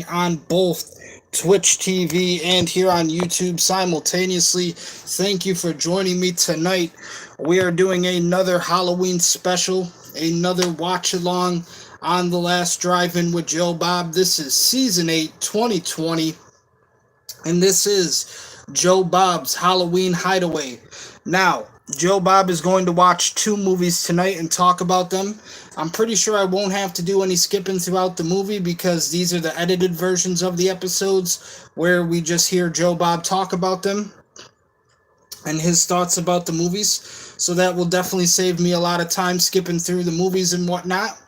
on both Twitch TV and here on YouTube simultaneously. Thank you for joining me tonight. We are doing another Halloween special, another watch along on The Last Drive In with Joe Bob. This is season 8, 2020, and this is Joe Bob's Halloween Hideaway. Now, Joe Bob is going to watch two movies tonight and talk about them. I'm pretty sure I won't have to do any skipping throughout the movie because these are the edited versions of the episodes where we just hear Joe Bob talk about them and his thoughts about the movies. So that will definitely save me a lot of time skipping through the movies and whatnot.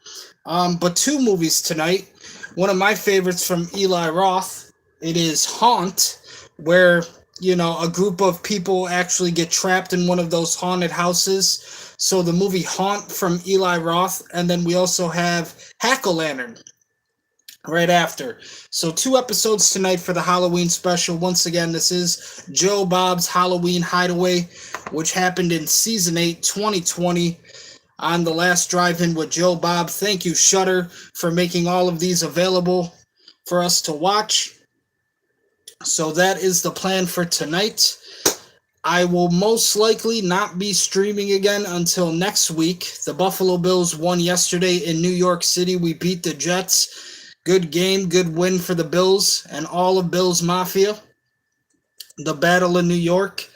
But two movies tonight. One of my favorites from Eli Roth. It is Haunt, where a group of people actually get trapped in one of those haunted houses. So the movie Haunt from Eli Roth, and then we also have Hack-O-Lantern right after. So two episodes tonight for the Halloween special. Once again, this is Joe Bob's Halloween Hideaway, which happened in season 8, 2020 on The Last Drive-In with Joe Bob. Thank you, Shudder, for making all of these available for us to watch. So that is the plan for tonight. I will most likely not be streaming again until next week. The Buffalo Bills won yesterday in New York City. We beat the Jets. Good game, good win for the Bills and all of Bills Mafia. The Battle in New York.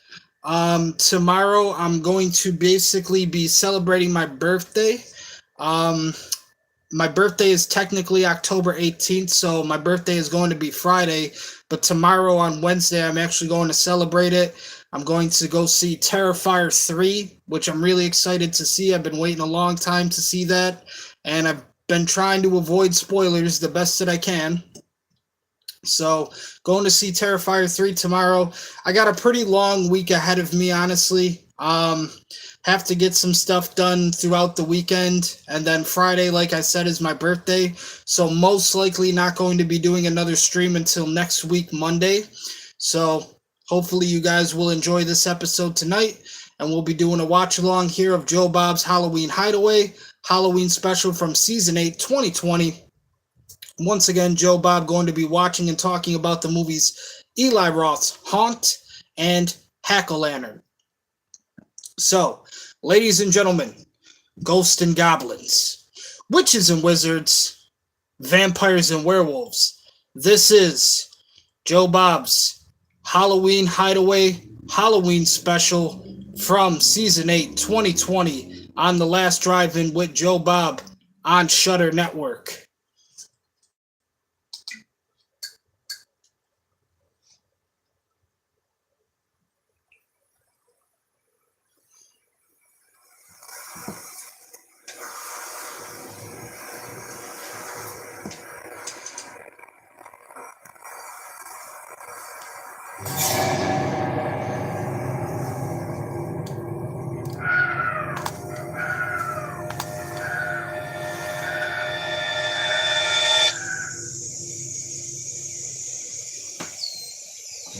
Tomorrow I'm going to basically be celebrating my birthday. My birthday is technically October 18th, so my birthday is going to be Friday. But tomorrow on Wednesday, I'm actually going to celebrate it. I'm going to go see Terrifier 3, which I'm really excited to see. I've been waiting a long time to see that, and I've been trying to avoid spoilers the best that I can. So, going to see Terrifier 3 tomorrow. I got a pretty long week ahead of me, honestly. Have to get some stuff done throughout the weekend, and then Friday, like I said, is my birthday, so most likely not going to be doing another stream until next week, Monday. So hopefully you guys will enjoy this episode tonight, and we'll be doing a watch along here of Joe Bob's Halloween Hideaway, Halloween special from season 8, 2020. Once again, Joe Bob going to be watching and talking about the movies Eli Roth's Haunt and Hack-O-Lantern. So, ladies and gentlemen, ghosts and goblins, witches and wizards, vampires and werewolves, this is Joe Bob's Halloween Hideaway Halloween special from season 8, 2020 on The Last Drive-In with Joe Bob on Shudder Network.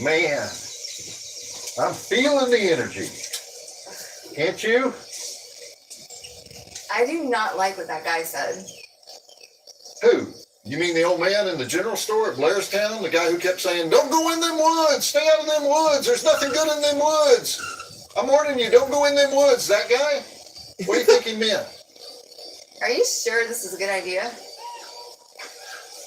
Man, I'm feeling the energy. Can't you? I do not like what that guy said. Who? You mean the old man in the general store at Blairstown? The guy who kept saying, don't go in them woods, stay out of them woods, there's nothing good in them woods. I'm warning you, don't go in them woods. That guy? What do you think he meant? Are you sure this is a good idea?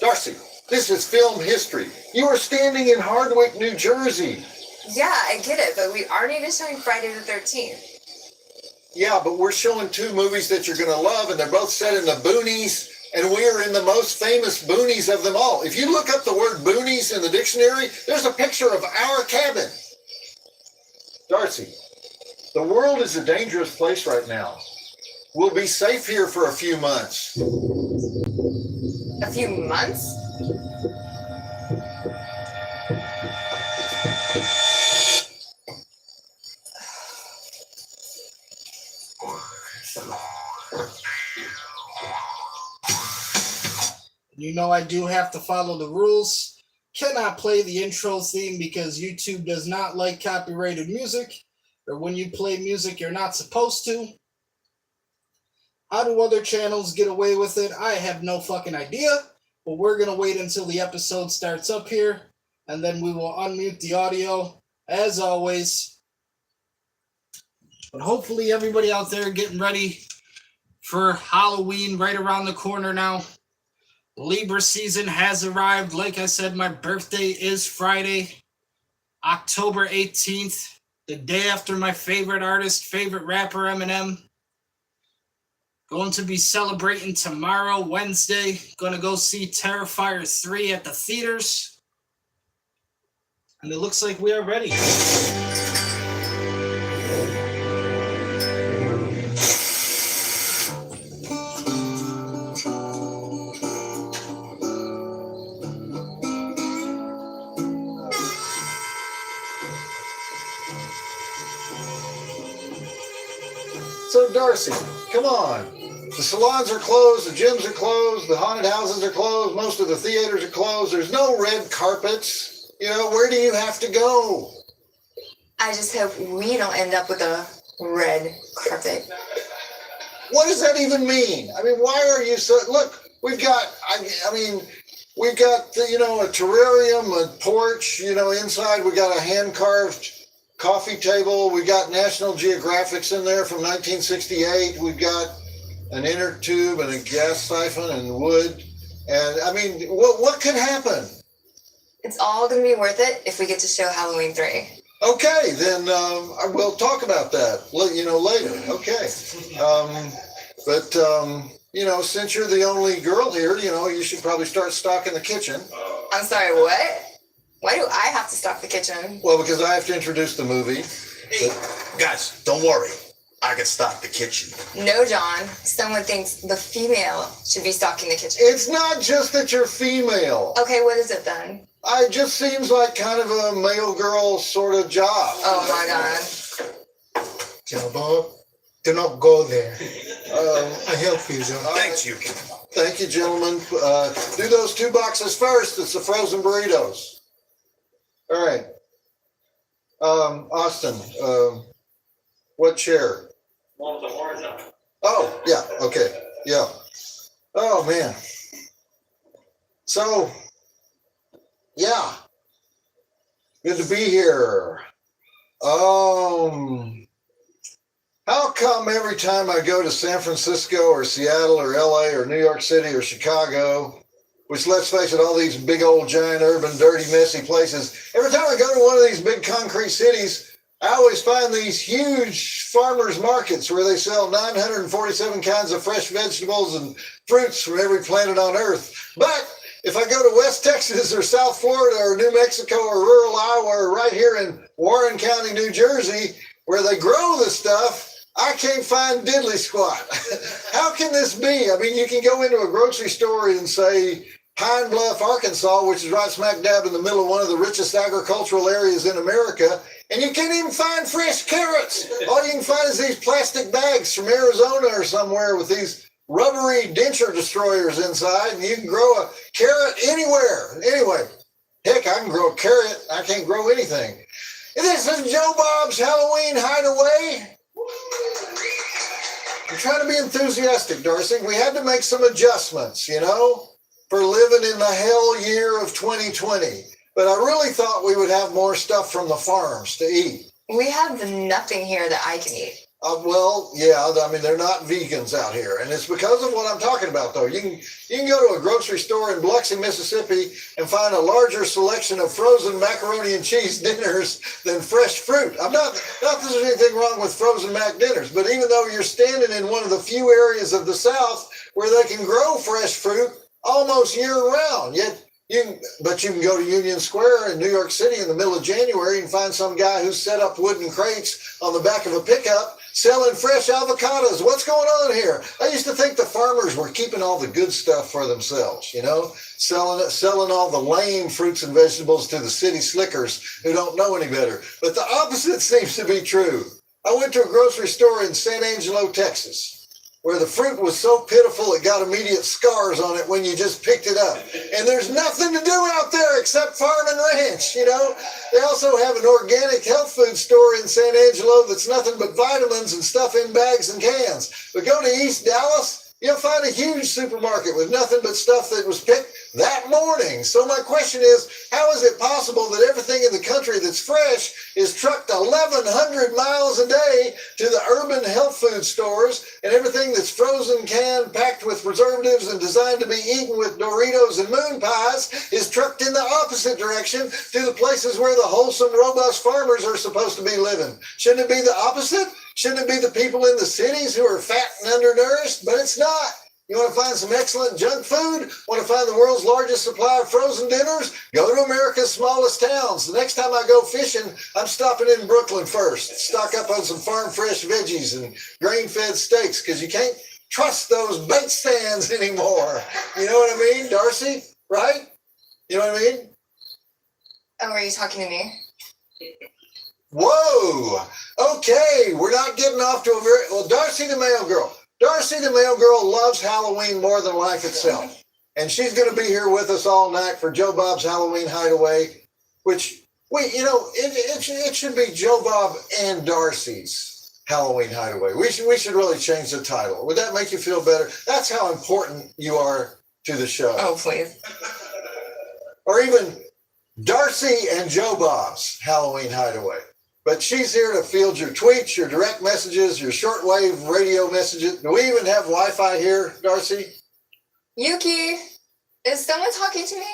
Darcy, this is film history. You are standing in Hardwick, New Jersey. Yeah, I get it, but we aren't even showing Friday the 13th. Yeah, but we're showing two movies that you're going to love, and they're both set in the boonies, and we are in the most famous boonies of them all. If you look up the word boonies in the dictionary, there's a picture of our cabin. Darcy, the world is a dangerous place right now. We'll be safe here for a few months. A few months? You know I do have to follow the rules. Cannot play the intro theme because YouTube does not like copyrighted music, or when you play music you're not supposed to. How do other channels get away with it? I have no fucking idea, but we're going to wait until the episode starts up here, and then we will unmute the audio, as always. But hopefully everybody out there getting ready for Halloween right around the corner now. Libra season has arrived. Like I said, my birthday is Friday, October 18th, the day after my favorite artist, favorite rapper, Eminem. Going to be celebrating tomorrow, Wednesday. Going to go see Terrifier 3 at the theaters. And it looks like we are ready. So, Darcy, come on. The salons are closed, the gyms are closed, the haunted houses are closed, most of the theaters are closed. There's no red carpets. You know, where do you have to go? I just hope we don't end up with a red carpet. What does that even mean? I mean, why are you so... Look, we've got, we've got, a terrarium, a porch, inside we got a hand-carved coffee table. We got National Geographics in there from 1968. We've got an inner tube and a gas siphon and wood. And I mean, what could happen? It's all going to be worth it if we get to show Halloween 3. Okay, then we'll talk about that, later. Okay. But since you're the only girl here, you should probably start stocking the kitchen. I'm sorry, what? Why do I have to stock the kitchen? Well, because I have to introduce the movie. Hey, guys, don't worry. I can stock the kitchen. No, John. Someone thinks the female should be stocking the kitchen. It's not just that you're female. Okay, what is it then? It just seems like kind of a male-girl sort of job. Oh, my God. Bob, do not go there. I help you, John. Thanks, you. Thank you, gentlemen. Do those 2 boxes first. It's the frozen burritos. All right. Austin, what chair? One with the horns on it. Oh, yeah. Okay. Yeah. Oh, man. So, yeah. Good to be here. How come every time I go to San Francisco or Seattle or LA or New York City or Chicago, which, let's face it, all these big old giant urban dirty messy places, every time I go to one of these big concrete cities, I always find these huge farmers markets where they sell 947 kinds of fresh vegetables and fruits from every planet on earth. But if I go to West Texas or South Florida or New Mexico or rural Iowa or right here in Warren County, New Jersey, where they grow the stuff, I can't find diddly squat. How can this be? I mean, you can go into a grocery store in, say, Pine Bluff, Arkansas, which is right smack dab in the middle of one of the richest agricultural areas in America, and you can't even find fresh carrots. All you can find is these plastic bags from Arizona or somewhere with these rubbery denture destroyers inside, and you can grow a carrot anywhere. Anyway, heck, I can grow a carrot. I can't grow anything. This is Joe Bob's Halloween Hideaway. I'm trying to be enthusiastic, Darcy. We had to make some adjustments, for living in the hell year of 2020. But I really thought we would have more stuff from the farms to eat. We have nothing here that I can eat. They're not vegans out here. And it's because of what I'm talking about, though. You can go to a grocery store in Biloxi, Mississippi, and find a larger selection of frozen macaroni and cheese dinners than fresh fruit. Not that there's anything wrong with frozen mac dinners, but even though you're standing in one of the few areas of the South where they can grow fresh fruit almost year-round, you can go to Union Square in New York City in the middle of January and find some guy who's set up wooden crates on the back of a pickup selling fresh avocados. What's going on here? I used to think the farmers were keeping all the good stuff for themselves, selling all the lame fruits and vegetables to the city slickers who don't know any better. But the opposite seems to be true. I went to a grocery store in San Angelo, Texas, where the fruit was so pitiful it got immediate scars on it when you just picked it up. And there's nothing to do out there except farm and ranch, They also have an organic health food store in San Angelo that's nothing but vitamins and stuff in bags and cans. But go to East Dallas, you'll find a huge supermarket with nothing but stuff that was picked that morning. So my question is, how is it possible that everything in the country that's fresh is trucked 1,100 miles a day to the urban health food stores, and everything that's frozen, canned, packed with preservatives and designed to be eaten with Doritos and moon pies is trucked in the opposite direction to the places where the wholesome, robust farmers are supposed to be living? Shouldn't it be the opposite? Shouldn't it be the people in the cities who are fat and undernourished? But it's not. You want to find some excellent junk food? Want to find the world's largest supply of frozen dinners? Go to America's smallest towns. The next time I go fishing, I'm stopping in Brooklyn first. Stock up on some farm fresh veggies and grain-fed steaks, because you can't trust those bait stands anymore. You know what I mean, Darcy? Right? You know what I mean? Oh, are you talking to me? Whoa! Okay, we're not getting off to a very... Well, Darcy the mail girl. Darcy the mail girl loves Halloween more than life itself. And she's going to be here with us all night for Joe Bob's Halloween Hideaway, which, it should be Joe Bob and Darcy's Halloween Hideaway. We should really change the title. Would that make you feel better? That's how important you are to the show. Oh, please. Or even Darcy and Joe Bob's Halloween Hideaway. But she's here to field your tweets, your direct messages, your shortwave radio messages. Do we even have Wi-Fi here, Darcy? Yuki, is someone talking to me?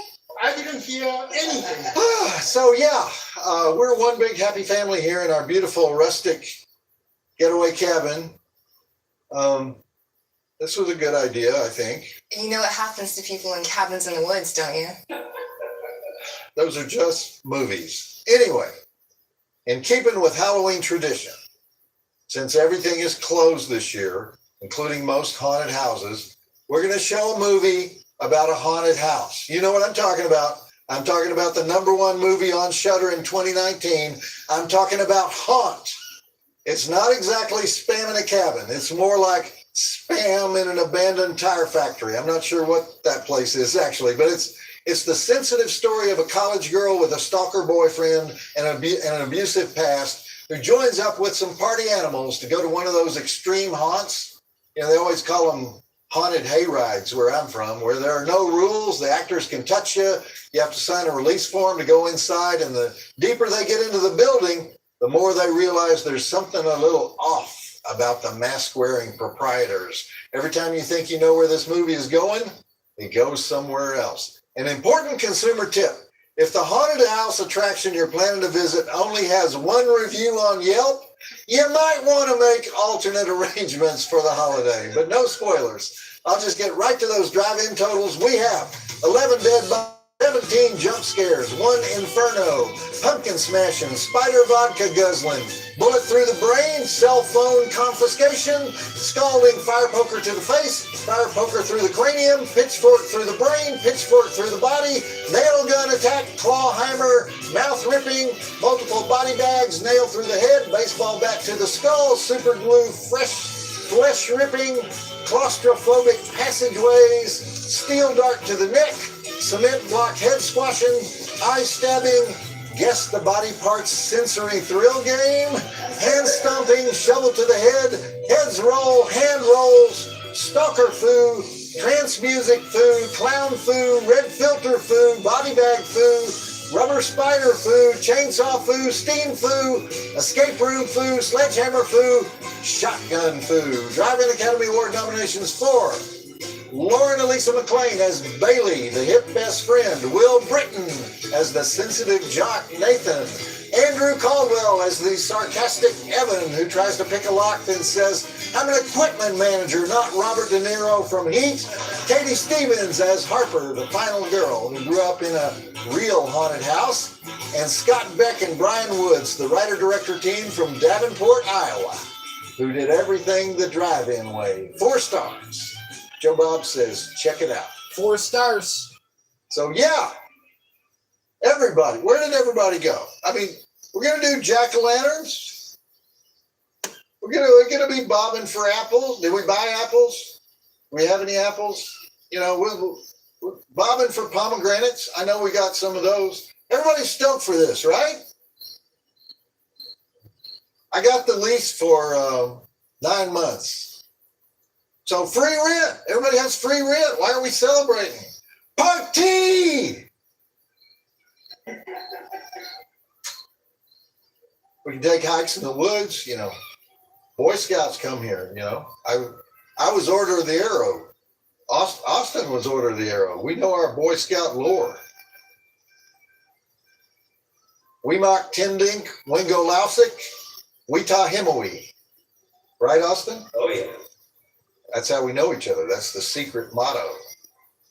I didn't hear anything. So yeah, we're one big happy family here in our beautiful rustic getaway cabin. This was a good idea, I think. You know what happens to people in cabins in the woods, don't you? Those are just movies. Anyway, in keeping with Halloween tradition, since everything is closed this year, including most haunted houses, we're going to show a movie about a haunted house. You know what I'm talking about. I'm talking about the #1 movie on Shudder in 2019. I'm talking about Haunt. It's not exactly spam in a cabin. It's more like spam in an abandoned tire factory. I'm not sure what that place is actually, but it's the sensitive story of a college girl with a stalker boyfriend and an abusive past who joins up with some party animals to go to one of those extreme haunts. You know, they always call them haunted hayrides where I'm from, where there are no rules. The actors can touch you. You have to sign a release form to go inside. And the deeper they get into the building, the more they realize there's something a little off about the mask-wearing proprietors. Every time you think you know where this movie is going, it goes somewhere else. An important consumer tip: if the haunted house attraction you're planning to visit only has 1 review on Yelp, you might want to make alternate arrangements for the holiday, but no spoilers. I'll just get right to those drive-in totals. We have 11 dead bodies, 17 jump scares, 1 inferno, pumpkin smashing, spider vodka guzzling, bullet through the brain, cell phone confiscation, scalding fire poker to the face, fire poker through the cranium, pitchfork through the brain, pitchfork through the body, nail gun attack, claw hammer, mouth ripping, multiple body bags, nail through the head, baseball bat to the skull, super glue, flesh ripping, claustrophobic passageways, steel dart to the neck, cement block head squashing, eye stabbing, guess the body parts sensory thrill game, hand stomping, shovel to the heads roll, hand rolls, stalker foo, trance music foo, clown foo, red filter foo, body bag foo, rubber spider foo, chainsaw foo, steam foo, escape room foo, sledgehammer foo, shotgun foo. Driving Academy Award nominations for Lauren Elisa McLean as Bailey, the hip best friend. Will Britton as the sensitive jock Nathan. Andrew Caldwell as the sarcastic Evan who tries to pick a lock then says, "I'm an equipment manager, not Robert De Niro from Heat." Katie Stevens as Harper, the final girl who grew up in a real haunted house. And Scott Beck and Brian Woods, the writer-director team from Davenport, Iowa, who did everything the drive-in way. 4 stars. Joe Bob says, check it out. 4 stars. So yeah, everybody, where did everybody go? I mean, we're going to do jack-o'-lanterns. We're gonna be bobbing for apples. Did we buy apples? Do we have any apples? You know, we're bobbing for pomegranates. I know we got some of those. Everybody's stoked for this, right? I got the lease for 9 months. So free rent. Everybody has free rent. Why are we celebrating? Party! We can take hikes in the woods, you know. Boy Scouts come here, you know. I was Order of the Arrow. Austin was Order of the Arrow. We know our Boy Scout lore. Weemock Tindink, Wingo Lausik, Weetah Himawi. Right, Austin? Oh, yeah. That's how we know each other. That's the secret motto.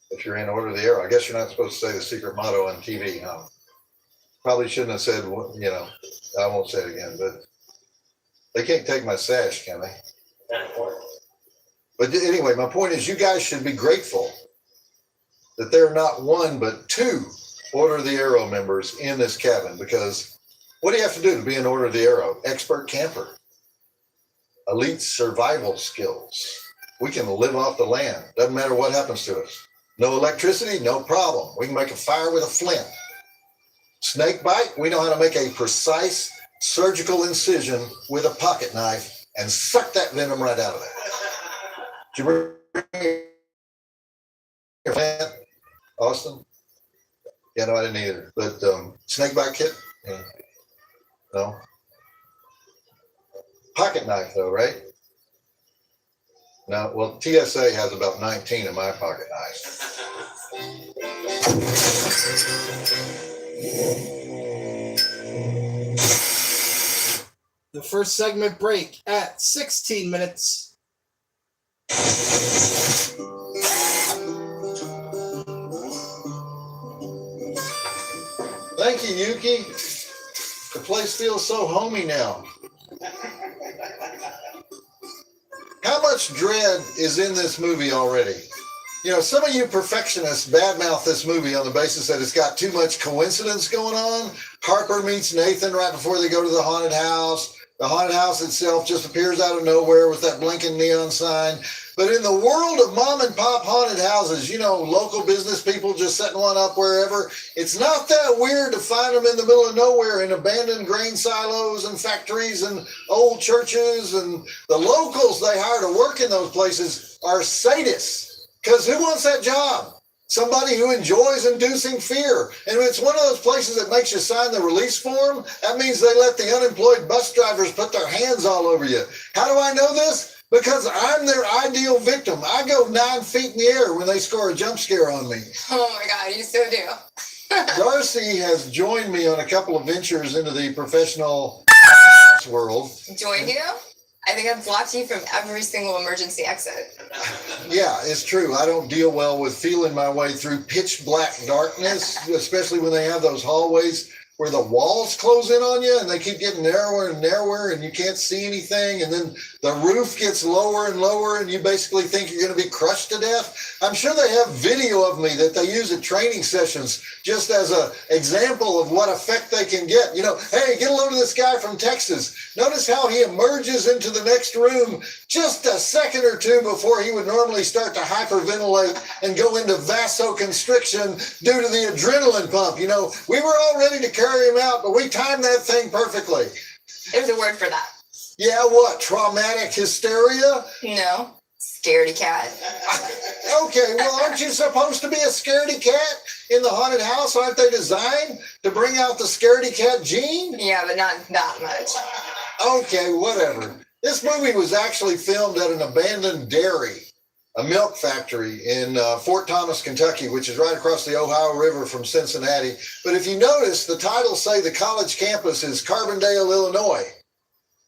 If you're in Order of the Arrow, I guess you're not supposed to say the secret motto on TV, huh? Probably shouldn't have said, you know, I won't say it again, but they can't take my sash, can they? Not important. But anyway, my point is you guys should be grateful that there are not one but two Order of the Arrow members in this cabin, because what do you have to do to be an Order of the Arrow? Expert camper, elite survival skills. We can live off the land. Doesn't matter what happens to us. No electricity, no problem. We can make a fire with a flint. Snake bite, we know how to make a precise surgical incision with a pocket knife and suck that venom right out of there. Did you bring your flint, Austin? Yeah, no, I didn't either. But snake bite kit? Yeah. No. Pocket knife, though, right? No. Well, TSA has about 19 of my pocket knives. The first segment break at 16 minutes. Thank you, Yuki. The place feels so homey now. How much dread is in this movie already? You know, some of you perfectionists badmouth this movie on the basis that it's got too much coincidence going on. Harper meets Nathan right before they go to the haunted house. The haunted house itself just appears out of nowhere with that blinking neon sign. But in the world of mom and pop haunted houses, you know, local business people just setting one up wherever, it's not that weird to find them in the middle of nowhere in abandoned grain silos and factories and old churches. And the locals they hire to work in those places are sadists. Because who wants that job? Somebody who enjoys inducing fear. And if it's one of those places that makes you sign the release form, that means they let the unemployed bus drivers put their hands all over you. How do I know this? Because I'm their ideal victim. I go 9 feet in the air when they score a jump scare on me. Oh my God, you so do. Darcy has joined me on a couple of ventures into the professional world. Join you? I think I've blocked you from every single emergency exit. Yeah, it's true. I don't deal well with feeling my way through pitch black darkness, especially when they have those hallways where the walls close in on you and they keep getting narrower and narrower and you can't see anything. And then the roof gets lower and lower and you basically think you're going to be crushed to death. I'm sure they have video of me that they use at training sessions just as an example of what effect they can get. You know, hey, get a load of this guy from Texas. Notice how he emerges into the next room just a second or two before he would normally start to hyperventilate and go into vasoconstriction due to the adrenaline pump. You know, we were all ready to carry him out, but we timed that thing perfectly. There's a word for that. Yeah, what? Traumatic hysteria? No. Scaredy cat. Okay, well, aren't you supposed to be a scaredy cat in the haunted house? Aren't they designed to bring out the scaredy cat gene? Yeah, but not that much. Okay, whatever. This movie was actually filmed at an abandoned dairy, a milk factory in Fort Thomas, Kentucky, which is right across the Ohio River from Cincinnati. But if you notice, the titles say the college campus is Carbondale, Illinois.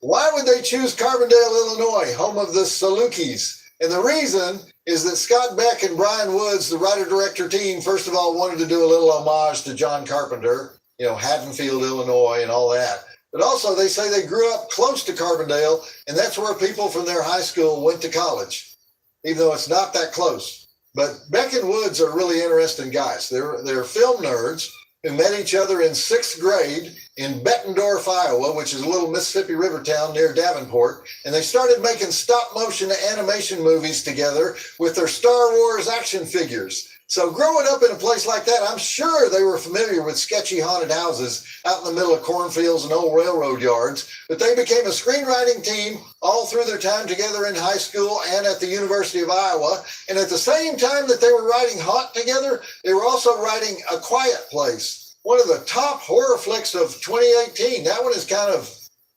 Why would they choose Carbondale, Illinois, home of the Salukis? And the reason is that Scott Beck and Brian Woods, the writer-director team, first of all, wanted to do a little homage to John Carpenter, you know, Haddonfield, Illinois, and all that. But also, they say they grew up close to Carbondale, and that's where people from their high school went to college, even though it's not that close. But Beck and Woods are really interesting guys. They're film nerds who met each other in 6th grade in Bettendorf, Iowa, which is a little Mississippi River town near Davenport. And they started making stop-motion animation movies together with their Star Wars action figures. So growing up in a place like that, I'm sure they were familiar with sketchy haunted houses out in the middle of cornfields and old railroad yards. But they became a screenwriting team all through their time together in high school and at the University of Iowa. And at the same time that they were writing Haunt together, they were also writing A Quiet Place, one of the top horror flicks of 2018. That one is kind of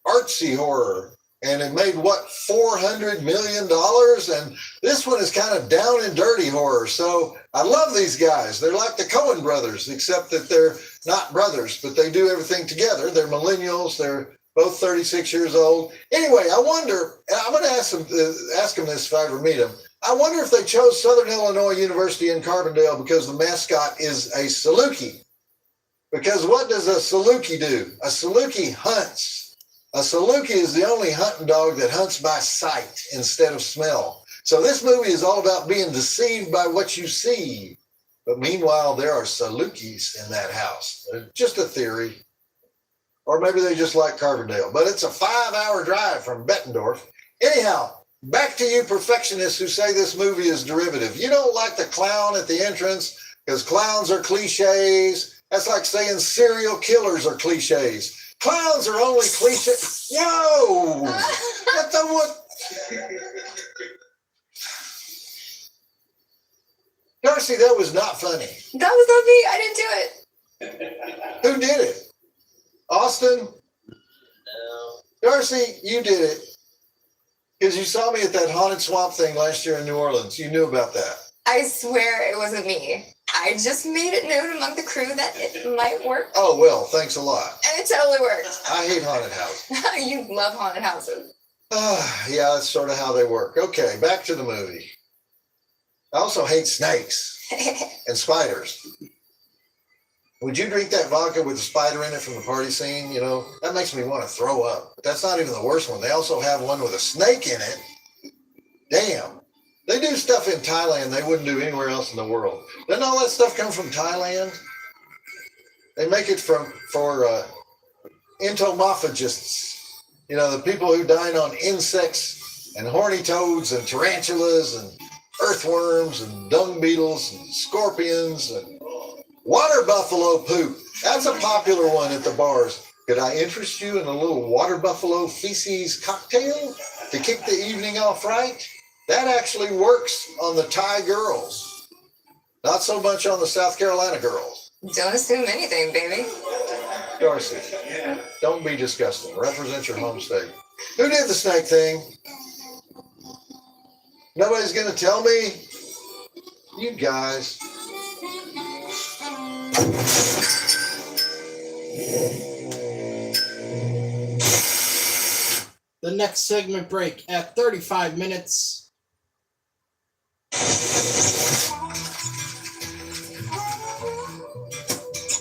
artsy horror. And it made, what, $400 million? And this one is kind of down and dirty horror. So I love these guys. They're like the Coen brothers, except that they're not brothers, but they do everything together. They're millennials. They're both 36 years old. Anyway, I wonder, and I'm going to ask them this if I ever meet them. I wonder if they chose Southern Illinois University in Carbondale because the mascot is a Saluki. Because what does a Saluki do? A Saluki hunts. A Saluki is the only hunting dog that hunts by sight instead of smell. So this movie is all about being deceived by what you see. But meanwhile, there are Salukis in that house. Just a theory. Or maybe they just like Carbondale. But it's a 5-hour drive from Bettendorf. Anyhow, back to you perfectionists who say this movie is derivative. You don't like the clown at the entrance because clowns are cliches. That's like saying serial killers are cliches. Clowns are only cliche. Whoa! What the what? Darcy, that was not funny. That was not me. I didn't do it. Who did it? Austin? No. Darcy, you did it. Because you saw me at that haunted swamp thing last year in New Orleans. You knew about that. I swear it wasn't me. I just made it known among the crew that it might work. Oh, well, thanks a lot. And it totally worked. I hate haunted houses. You love haunted houses. Yeah, that's sort of how they work. Okay, back to the movie. I also hate snakes and spiders. Would you drink that vodka with a spider in it from the party scene? You know, that makes me want to throw up. But that's not even the worst one. They also have one with a snake in it. Damn. They do stuff in Thailand they wouldn't do anywhere else in the world. Doesn't all that stuff come from Thailand? They make it for entomophagists. You know, the people who dine on insects and horny toads and tarantulas and earthworms and dung beetles and scorpions and water buffalo poop. That's a popular one at the bars. Could I interest you in a little water buffalo feces cocktail to kick the evening off right? That actually works on the Thai girls. Not so much on the South Carolina girls. Don't assume anything, baby. Darcy, don't be disgusting. Represent your home state. Who did the snake thing? Nobody's going to tell me? You guys. The next segment break at 35 minutes.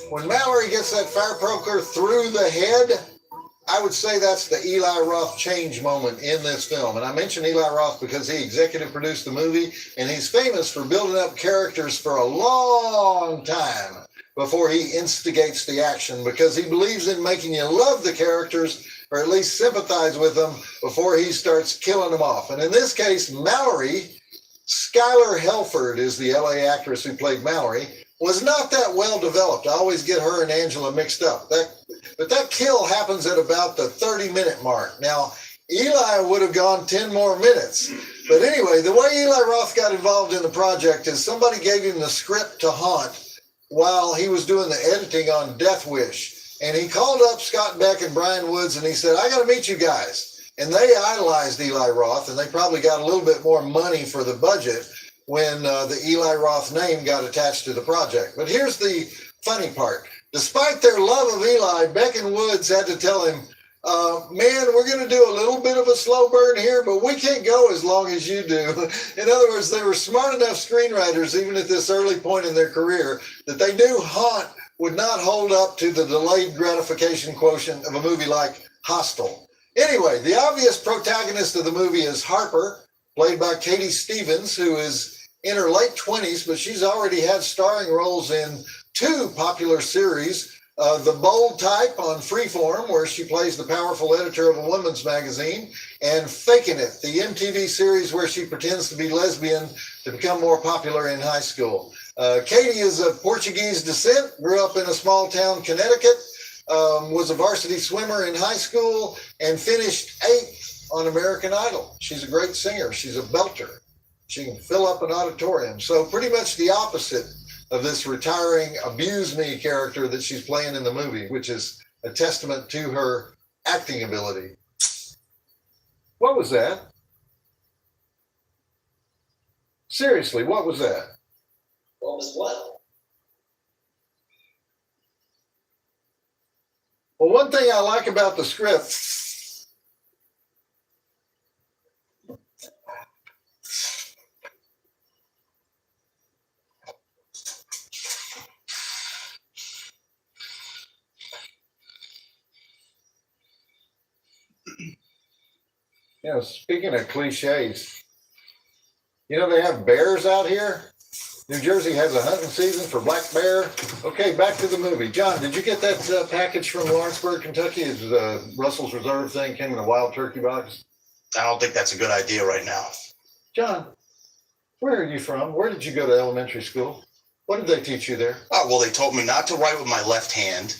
When Mallory gets that fire poker through the head, I would say that's the Eli Roth change moment in this film. And I mention Eli Roth because he executive produced the movie, and he's famous for building up characters for a long time before he instigates the action, because he believes in making you love the characters or at least sympathize with them before he starts killing them off. And in this case, Mallory, Skylar Helford is the LA actress who played Mallory, was not that well developed. I always get her and Angela mixed up. But that kill happens at about the 30-minute mark. Now, Eli would have gone 10 more minutes. But anyway, the way Eli Roth got involved in the project is somebody gave him the script to haunt while he was doing the editing on Death Wish. And he called up Scott Beck and Brian Woods and he said, I got to meet you guys. And they idolized Eli Roth, and they probably got a little bit more money for the budget when the Eli Roth name got attached to the project. But here's the funny part. Despite their love of Eli, Beck and Woods had to tell him, man, we're going to do a little bit of a slow burn here, but we can't go as long as you do. In other words, they were smart enough screenwriters, even at this early point in their career, that they knew Haunt would not hold up to the delayed gratification quotient of a movie like Hostel. Anyway, the obvious protagonist of the movie is Harper, played by Katie Stevens, who is in her late 20s, but she's already had starring roles in 2 popular series, The Bold Type on Freeform, where she plays the powerful editor of a women's magazine, and Fakin' It, the MTV series where she pretends to be lesbian to become more popular in high school. Katie is of Portuguese descent, grew up in a small town, Connecticut, was a varsity swimmer in high school, and finished 8th on American Idol. She's a great singer. She's a belter. She can fill up an auditorium. So pretty much the opposite of this retiring abuse me character that she's playing in the movie, which is a testament to her acting ability. What was that? Seriously, what was that? What was what? Well, one thing I like about the script speaking of cliches, you know, they have bears out here. New Jersey has a hunting season for black bear. Okay, back to the movie. John, did you get that package from Lawrenceburg, Kentucky? It's Russell's Reserve thing, came in a wild turkey box. I don't think that's a good idea right now. John, where are you from? Where did you go to elementary school? What did they teach you there? Oh, well, they told me not to write with my left hand.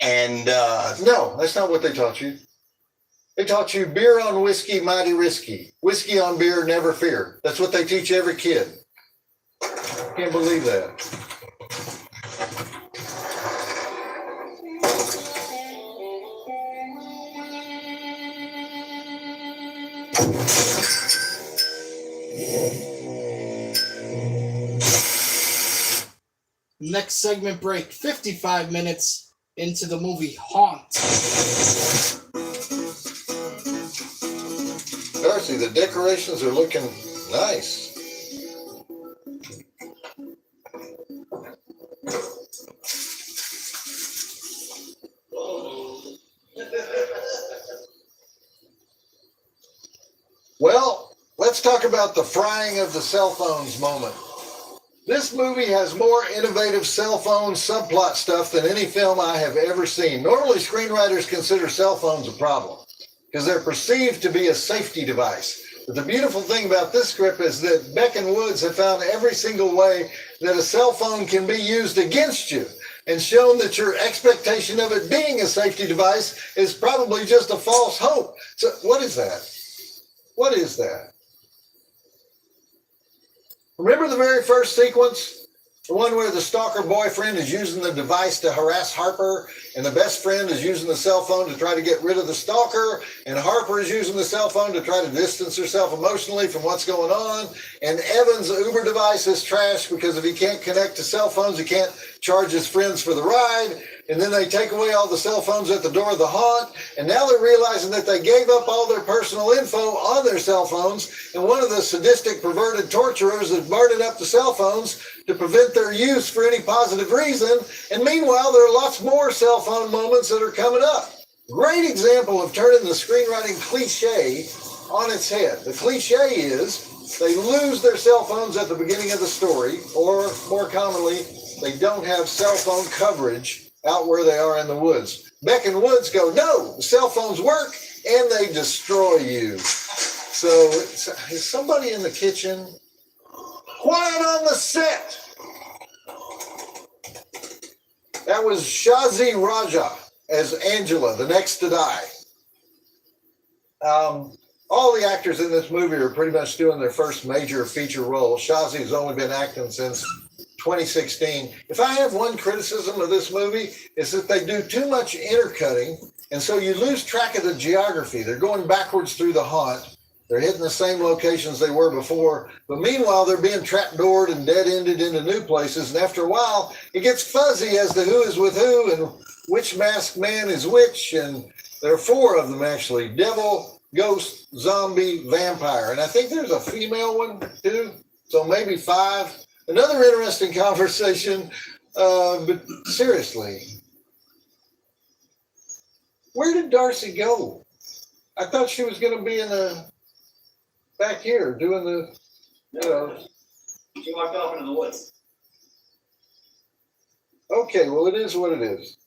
And, No, that's not what they taught you. They taught you beer on whiskey, mighty risky. Whiskey on beer, never fear. That's what they teach every kid. Can't believe that. Next segment break, 55 minutes into the movie Haunt. Darcy, the decorations are looking nice. Well, let's talk about the frying of the cell phones moment. This movie has more innovative cell phone subplot stuff than any film I have ever seen. Normally, screenwriters consider cell phones a problem because they're perceived to be a safety device. But the beautiful thing about this script is that Beck and Woods have found every single way that a cell phone can be used against you and shown that your expectation of it being a safety device is probably just a false hope. So what is that? What is that? Remember the very first sequence? The one where the stalker boyfriend is using the device to harass Harper, and the best friend is using the cell phone to try to get rid of the stalker, and Harper is using the cell phone to try to distance herself emotionally from what's going on, and Evan's Uber device is trash because if he can't connect to cell phones, he can't charge his friends for the ride, and then they take away all the cell phones at the door of the haunt, and now they're realizing that they gave up all their personal info on their cell phones, and one of the sadistic, perverted torturers is burning up the cell phones to prevent their use for any positive reason, and meanwhile, there are lots more cell phone moments that are coming up. Great example of turning the screenwriting cliche on its head. The cliche is they lose their cell phones at the beginning of the story, or more commonly, they don't have cell phone coverage out where they are in the woods. Beck and Woods go, no, the cell phones work, and they destroy you. So is somebody in the kitchen? Quiet on the set. That was Shazi Raja as Angela, the next to die. All the actors in this movie are pretty much doing their first major feature role. Shazi has only been acting since 2016. If I have one criticism of this movie, is that they do too much intercutting, and so you lose track of the geography. They're going backwards through the haunt. They're hitting the same locations they were before, but meanwhile, they're being trapdoored and dead-ended into new places, and after a while, it gets fuzzy as to who is with who and which masked man is which, and there are 4 of them, actually. Devil, ghost, zombie, vampire, and I think there's a female one, too, so maybe 5. Another interesting conversation, but seriously, where did Darcy go? I thought she was going to be in the back here doing the, She walked off into the woods. Okay, well, it is what it is.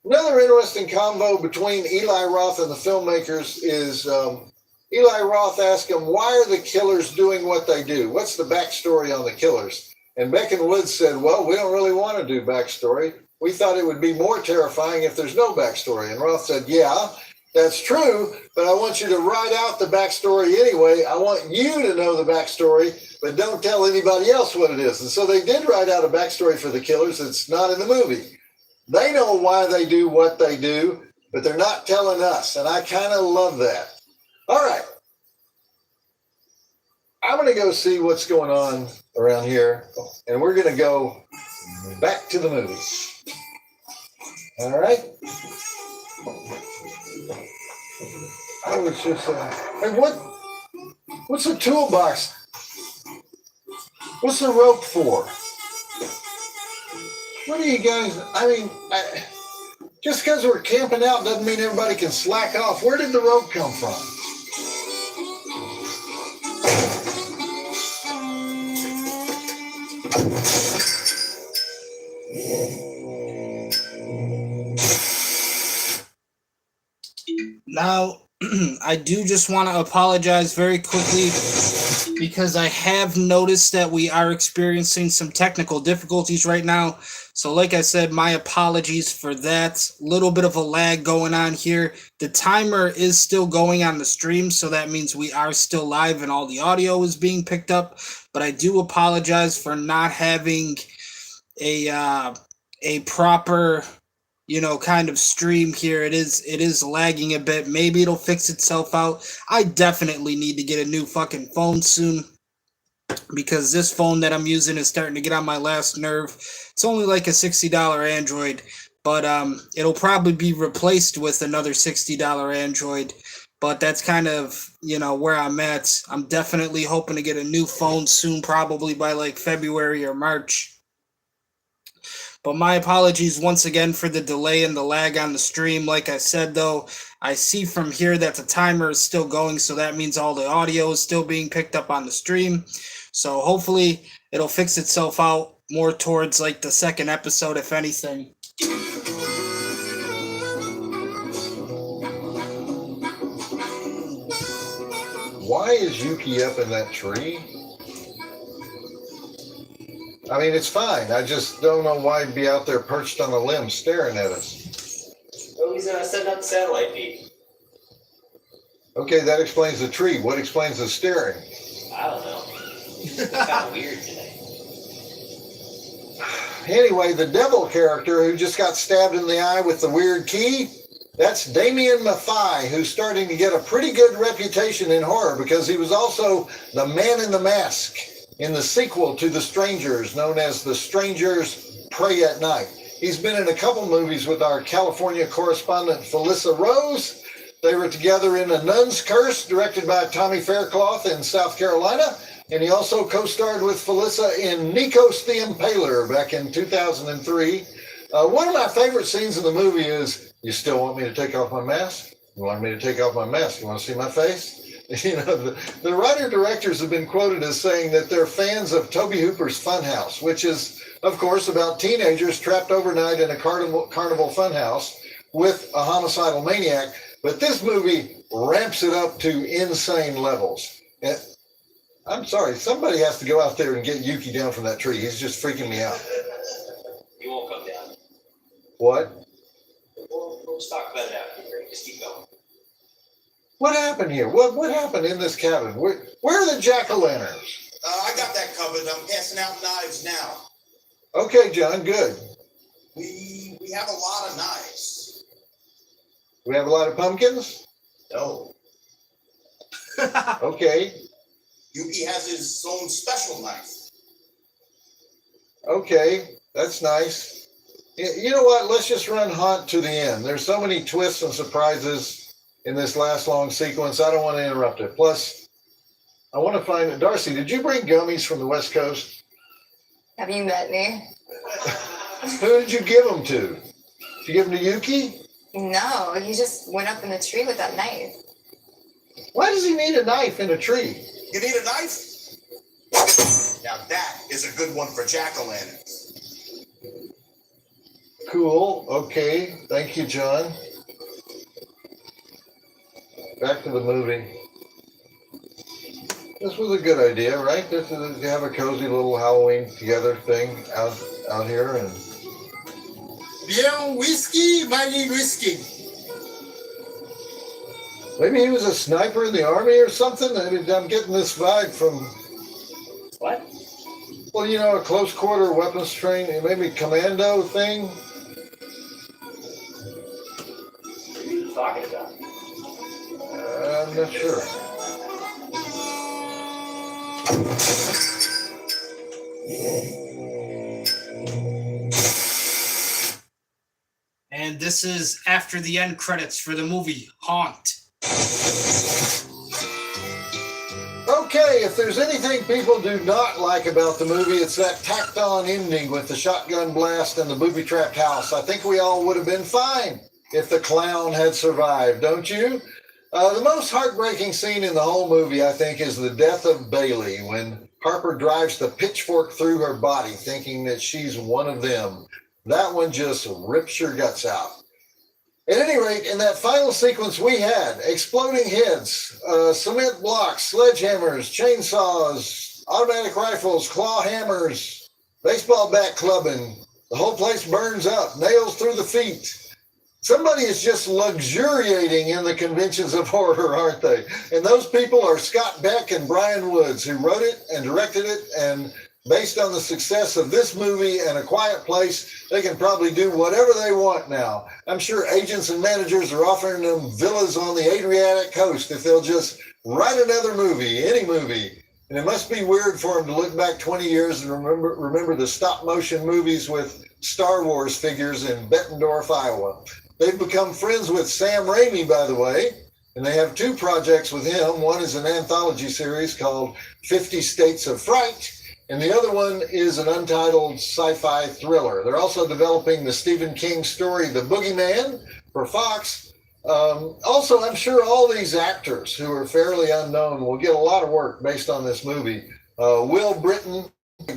Another interesting combo between Eli Roth and the filmmakers is Eli Roth asked him, why are the killers doing what they do? What's the backstory on the killers? And Beck and Woods said, well, we don't really want to do backstory. We thought it would be more terrifying if there's no backstory. And Roth said, yeah, that's true, but I want you to write out the backstory anyway. I want you to know the backstory, but don't tell anybody else what it is. And so they did write out a backstory for the killers. It's not in the movie. They know why they do what they do, but they're not telling us. And I kind of love that. All right. I'm going to go see what's going on around here, and we're going to go back to the movies. All right? I was just, hey, what's the toolbox? What's the rope for? What are you guys, just because we're camping out doesn't mean everybody can slack off. Where did the rope come from? Now, I do just want to apologize very quickly because I have noticed that we are experiencing some technical difficulties right now. So like I said, my apologies for that. Little bit of a lag going on here. The timer is still going on the stream, so that means we are still live and all the audio is being picked up. But I do apologize for not having a proper kind of stream here. It is lagging a bit. Maybe it'll fix itself out. I definitely need to get a new fucking phone soon because this phone that I'm using is starting to get on my last nerve. It's only like a $60 Android, but it'll probably be replaced with another $60 Android. But that's kind of, where I'm at. I'm definitely hoping to get a new phone soon, probably by like February or March. But my apologies once again for the delay and the lag on the stream. Like I said, though, I see from here that the timer is still going, so that means all the audio is still being picked up on the stream. So hopefully it'll fix itself out more towards like the second episode, if anything. Why is Yuki up in that tree? I mean, it's fine. I just don't know why he'd be out there perched on a limb staring at us. Well, he's setting up the satellite feed. Okay, that explains the tree. What explains the staring? I don't know. It's kind of weird today. Anyway, the devil character who just got stabbed in the eye with the weird key, that's Damien Mathai, who's starting to get a pretty good reputation in horror because he was also the man in the mask in the sequel to The Strangers, known as The Strangers Pray at Night. He's been in a couple movies with our California correspondent, Felissa Rose. They were together in A Nun's Curse, directed by Tommy Faircloth in South Carolina. And he also co-starred with Felissa in Nikos the Impaler back in 2003. One of my favorite scenes in the movie is, you still want me to take off my mask? You want me to take off my mask? You want to see my face? The writer-directors have been quoted as saying that they're fans of Tobe Hooper's Funhouse, which is, of course, about teenagers trapped overnight in a carnival funhouse with a homicidal maniac. But this movie ramps it up to insane levels. And I'm sorry, somebody has to go out there and get Yuki down from that tree. He's just freaking me out. He won't come down. What? We'll just talk about it after. Just keep going. What happened here? What happened in this cabin? Where are the jack-o'-lanterns? I got that covered. I'm passing out knives now. Okay, John, good. We have a lot of knives. We have a lot of pumpkins? No. Okay. Yuki has his own special knife. Okay, that's nice. You know what? Let's just run hot to the end. There's so many twists and surprises in this last long sequence. I don't want to interrupt it. Plus, I want to find Darcy, did you bring gummies from the West Coast? Have you met me? Who did you give them to? Did you give them to Yuki? No, he just went up in the tree with that knife. Why does he need a knife in a tree? You need a knife? Now that is a good one for jack-o'-lanterns. Cool. Okay. Thank you, John. Back to the movie. This was a good idea, right? This is you have a cozy little Halloween together thing out here, and Beer, whiskey, mighty whiskey. maybe he was a sniper in the army or something. I mean, I'm getting this vibe from, What? well, you know, a close quarter weapons training, maybe commando thing. What are you talking about? I'm not sure. And this is after the end credits for the movie Haunt. Okay, if there's anything people do not like about the movie, it's that tacked on ending with the shotgun blast and the booby-trapped house. I think we all would have been fine if the clown had survived, don't you? The most heartbreaking scene in the whole movie, I think, is the death of Bailey when Harper drives the pitchfork through her body thinking that she's one of them. That one just rips your guts out. At any rate, in that final sequence we had exploding heads, cement blocks, sledgehammers, chainsaws, automatic rifles, claw hammers, baseball bat clubbing. The whole place burns up, nails through the feet. Somebody is just luxuriating in the conventions of horror, aren't they? And those people are Scott Beck and Brian Woods, who wrote it and directed it. And based on the success of this movie and A Quiet Place, they can probably do whatever they want now. I'm sure agents and managers are offering them villas on the Adriatic coast if they'll just write another movie, any movie. And it must be weird for them to look back 20 years and remember the stop motion movies with Star Wars figures in Bettendorf, Iowa. They've become friends with Sam Raimi, by the way, and they have two projects with him. One is an anthology series called 50 States of Fright, and the other one is an untitled sci-fi thriller. They're also developing the Stephen King story, The Boogeyman, for Fox. Also, I'm sure all these actors who are fairly unknown will get a lot of work based on this movie. Will Britton,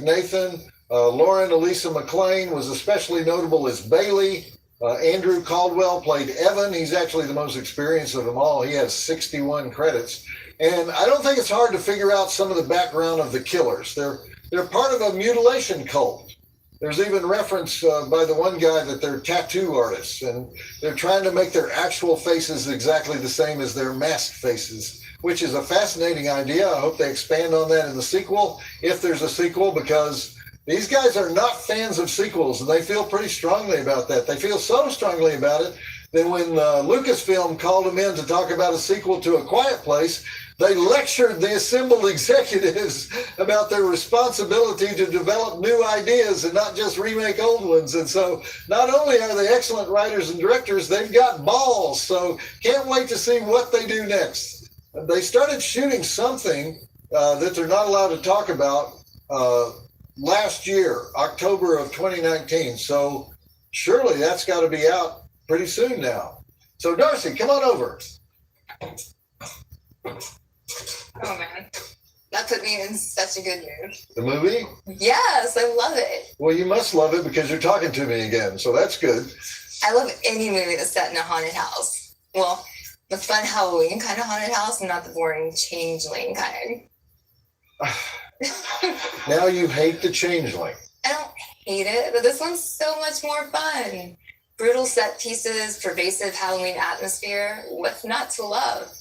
Nathan, Lauren Elisa McLean was especially notable as Bailey. Andrew Caldwell played Evan. He's actually the most experienced of them all. He has 61 credits. And I don't think it's hard to figure out some of the background of the killers. They're part of a mutilation cult. There's even reference by the one guy that they're tattoo artists, and they're trying to make their actual faces exactly the same as their masked faces, which is a fascinating idea. I hope they expand on that in the sequel, if there's a sequel, because these guys are not fans of sequels, and they feel pretty strongly about that. They feel so strongly about it that when Lucasfilm called them in to talk about a sequel to A Quiet Place, they lectured the assembled executives about their responsibility to develop new ideas and not just remake old ones. And so not only are they excellent writers and directors, they've got balls. So can't wait to see what they do next. They started shooting something that they're not allowed to talk about last year, October of 2019. So surely that's got to be out pretty soon now. So Darcy, come on over. Oh man, that put me in such a good mood. The movie? Yes, I love it. Well, you must love it because you're talking to me again. So that's good. I love any movie that's set in a haunted house. Well, the fun Halloween kind of haunted house, not the boring changeling kind. Now you hate The Changeling. I don't hate it, but this one's so much more fun. Brutal set pieces, pervasive Halloween atmosphere. What's not to love?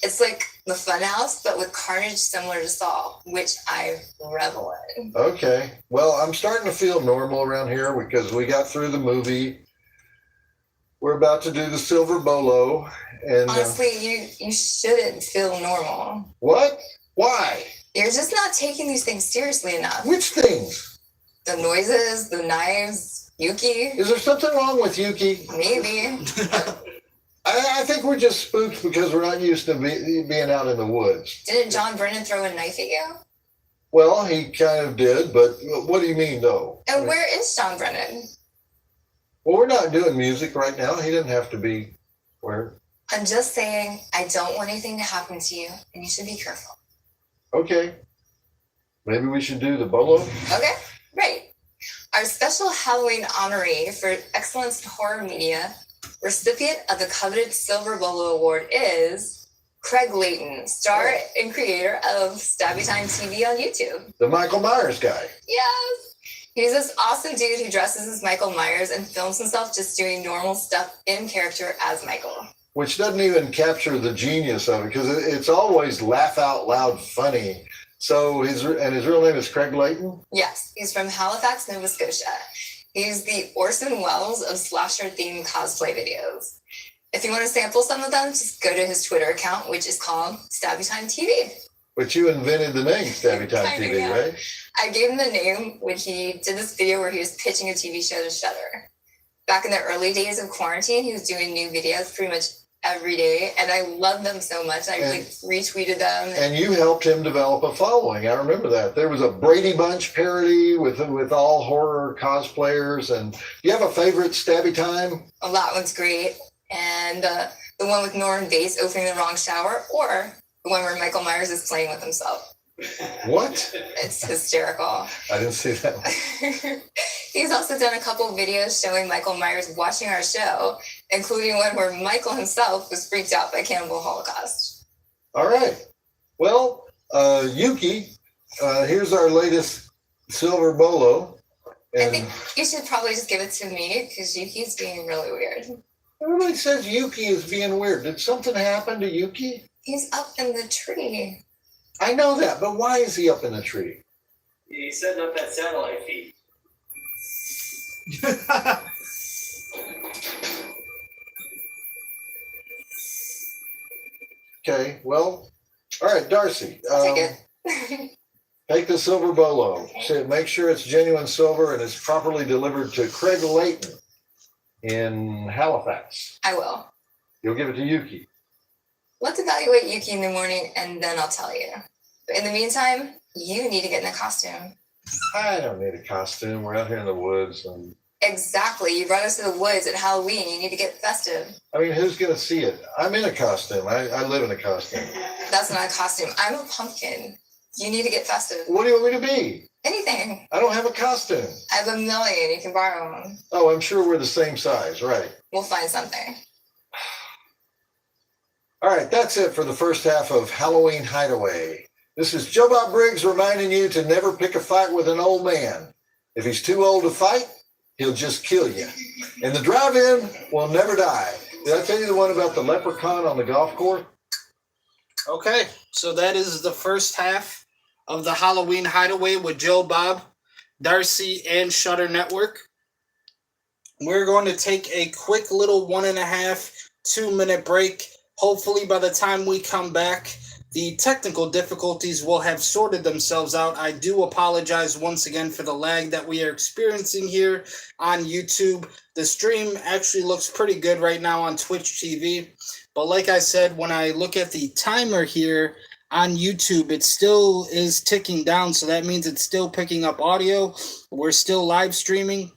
It's like the Funhouse, but with carnage similar to Saw, which I revel in. Okay. Well, I'm starting to feel normal around here because we got through the movie. We're about to do the Silver Bolo. And Honestly, you shouldn't feel normal. What? Why? You're just not taking these things seriously enough. Which things? The noises, the knives, Yuki. Is there something wrong with Yuki? Maybe. I think we're just spooked because we're not used to being out in the woods. Didn't John Brennan throw a knife at you? Well, he kind of did, but what do you mean, though? And where is John Brennan? Well, we're not doing music right now. He didn't have to be where. I'm just saying, I don't want anything to happen to you, and you should be careful. Okay. Maybe we should do the bolo? Okay, great. Our special Halloween honoree for excellence in horror media, recipient of the coveted Silver Bolo Award is Craig Layton, star and creator of Stabby Time TV on YouTube. The Michael Myers guy. Yes! He's this awesome dude who dresses as Michael Myers and films himself just doing normal stuff in character as Michael. Which doesn't even capture the genius of it, because it's always laugh out loud funny. So his real name is Craig Layton? Yes, he's from Halifax, Nova Scotia. He's the Orson Welles of slasher-themed cosplay videos. If you want to sample some of them, just go to his Twitter account, which is called Stabby Time TV. But you invented the name Stabby Time TV, yeah. right? I gave him the name when he did this video where he was pitching a TV show to Shudder. Back in the early days of quarantine, he was doing new videos pretty much every day, and I loved them so much. I retweeted them. And you helped him develop a following. I remember that. There was a Brady Bunch parody with all horror cosplayers. And do you have a favorite Stabby Time? Oh, that one's great. And the one with Norman Bates opening the wrong shower, or the one where Michael Myers is playing with himself. What? It's hysterical. I didn't see that one. He's also done a couple videos showing Michael Myers watching our show, including one where Michael himself was freaked out by Cannibal Holocaust. All right. Well, Yuki, here's our latest silver bolo. I think you should probably just give it to me, because Yuki's being really weird. Everybody says Yuki is being weird. Did something happen to Yuki? He's up in the tree. I know that, but why is he up in the tree? He's setting up that satellite feed. Okay, well, all right, Darcy. I'll take it. Take the silver bolo. So make sure it's genuine silver and it's properly delivered to Craig Layton in Halifax. I will. You'll give it to Yuki. Let's evaluate Yuki in the morning, and then I'll tell you. But in the meantime, you need to get in a costume. I don't need a costume. We're out here in the woods. And Exactly. You brought us to the woods at Halloween. You need to get festive. I mean, who's going to see it? I'm in a costume. I live in a costume. That's not a costume. I'm a pumpkin. You need to get festive. What do you want me to be? Anything. I don't have a costume. I have a million. You can borrow one. Oh, I'm sure we're the same size, right? We'll find something. All right, that's it for the first half of Halloween Hideaway. This is Joe Bob Briggs reminding you to never pick a fight with an old man. If he's too old to fight, he'll just kill you. And the drive-in will never die. Did I tell you the one about the leprechaun on the golf course? Okay, so that is the first half of the Halloween Hideaway with Joe Bob, Darcy, and Shudder Network. We're going to take a quick little 1.5, 2-minute break. Hopefully by the time we come back, the technical difficulties will have sorted themselves out. I do apologize once again for the lag that we are experiencing here on YouTube. The stream actually looks pretty good right now on Twitch TV. But like I said, when I look at the timer here on YouTube, it still is ticking down. So that means it's still picking up audio. We're still live streaming.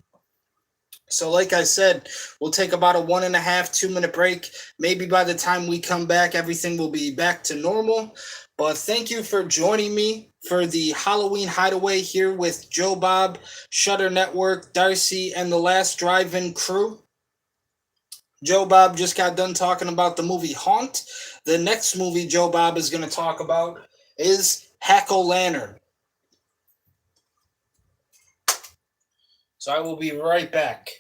So like I said, we'll take about a 1.5, 2-minute break. Maybe by the time we come back, everything will be back to normal. But thank you for joining me for the Halloween Hideaway here with Joe Bob, Shudder Network, Darcy, and the Last Drive-In crew. Joe Bob just got done talking about the movie Haunt. The next movie Joe Bob is going to talk about is Hack-O-Lantern. So I will be right back.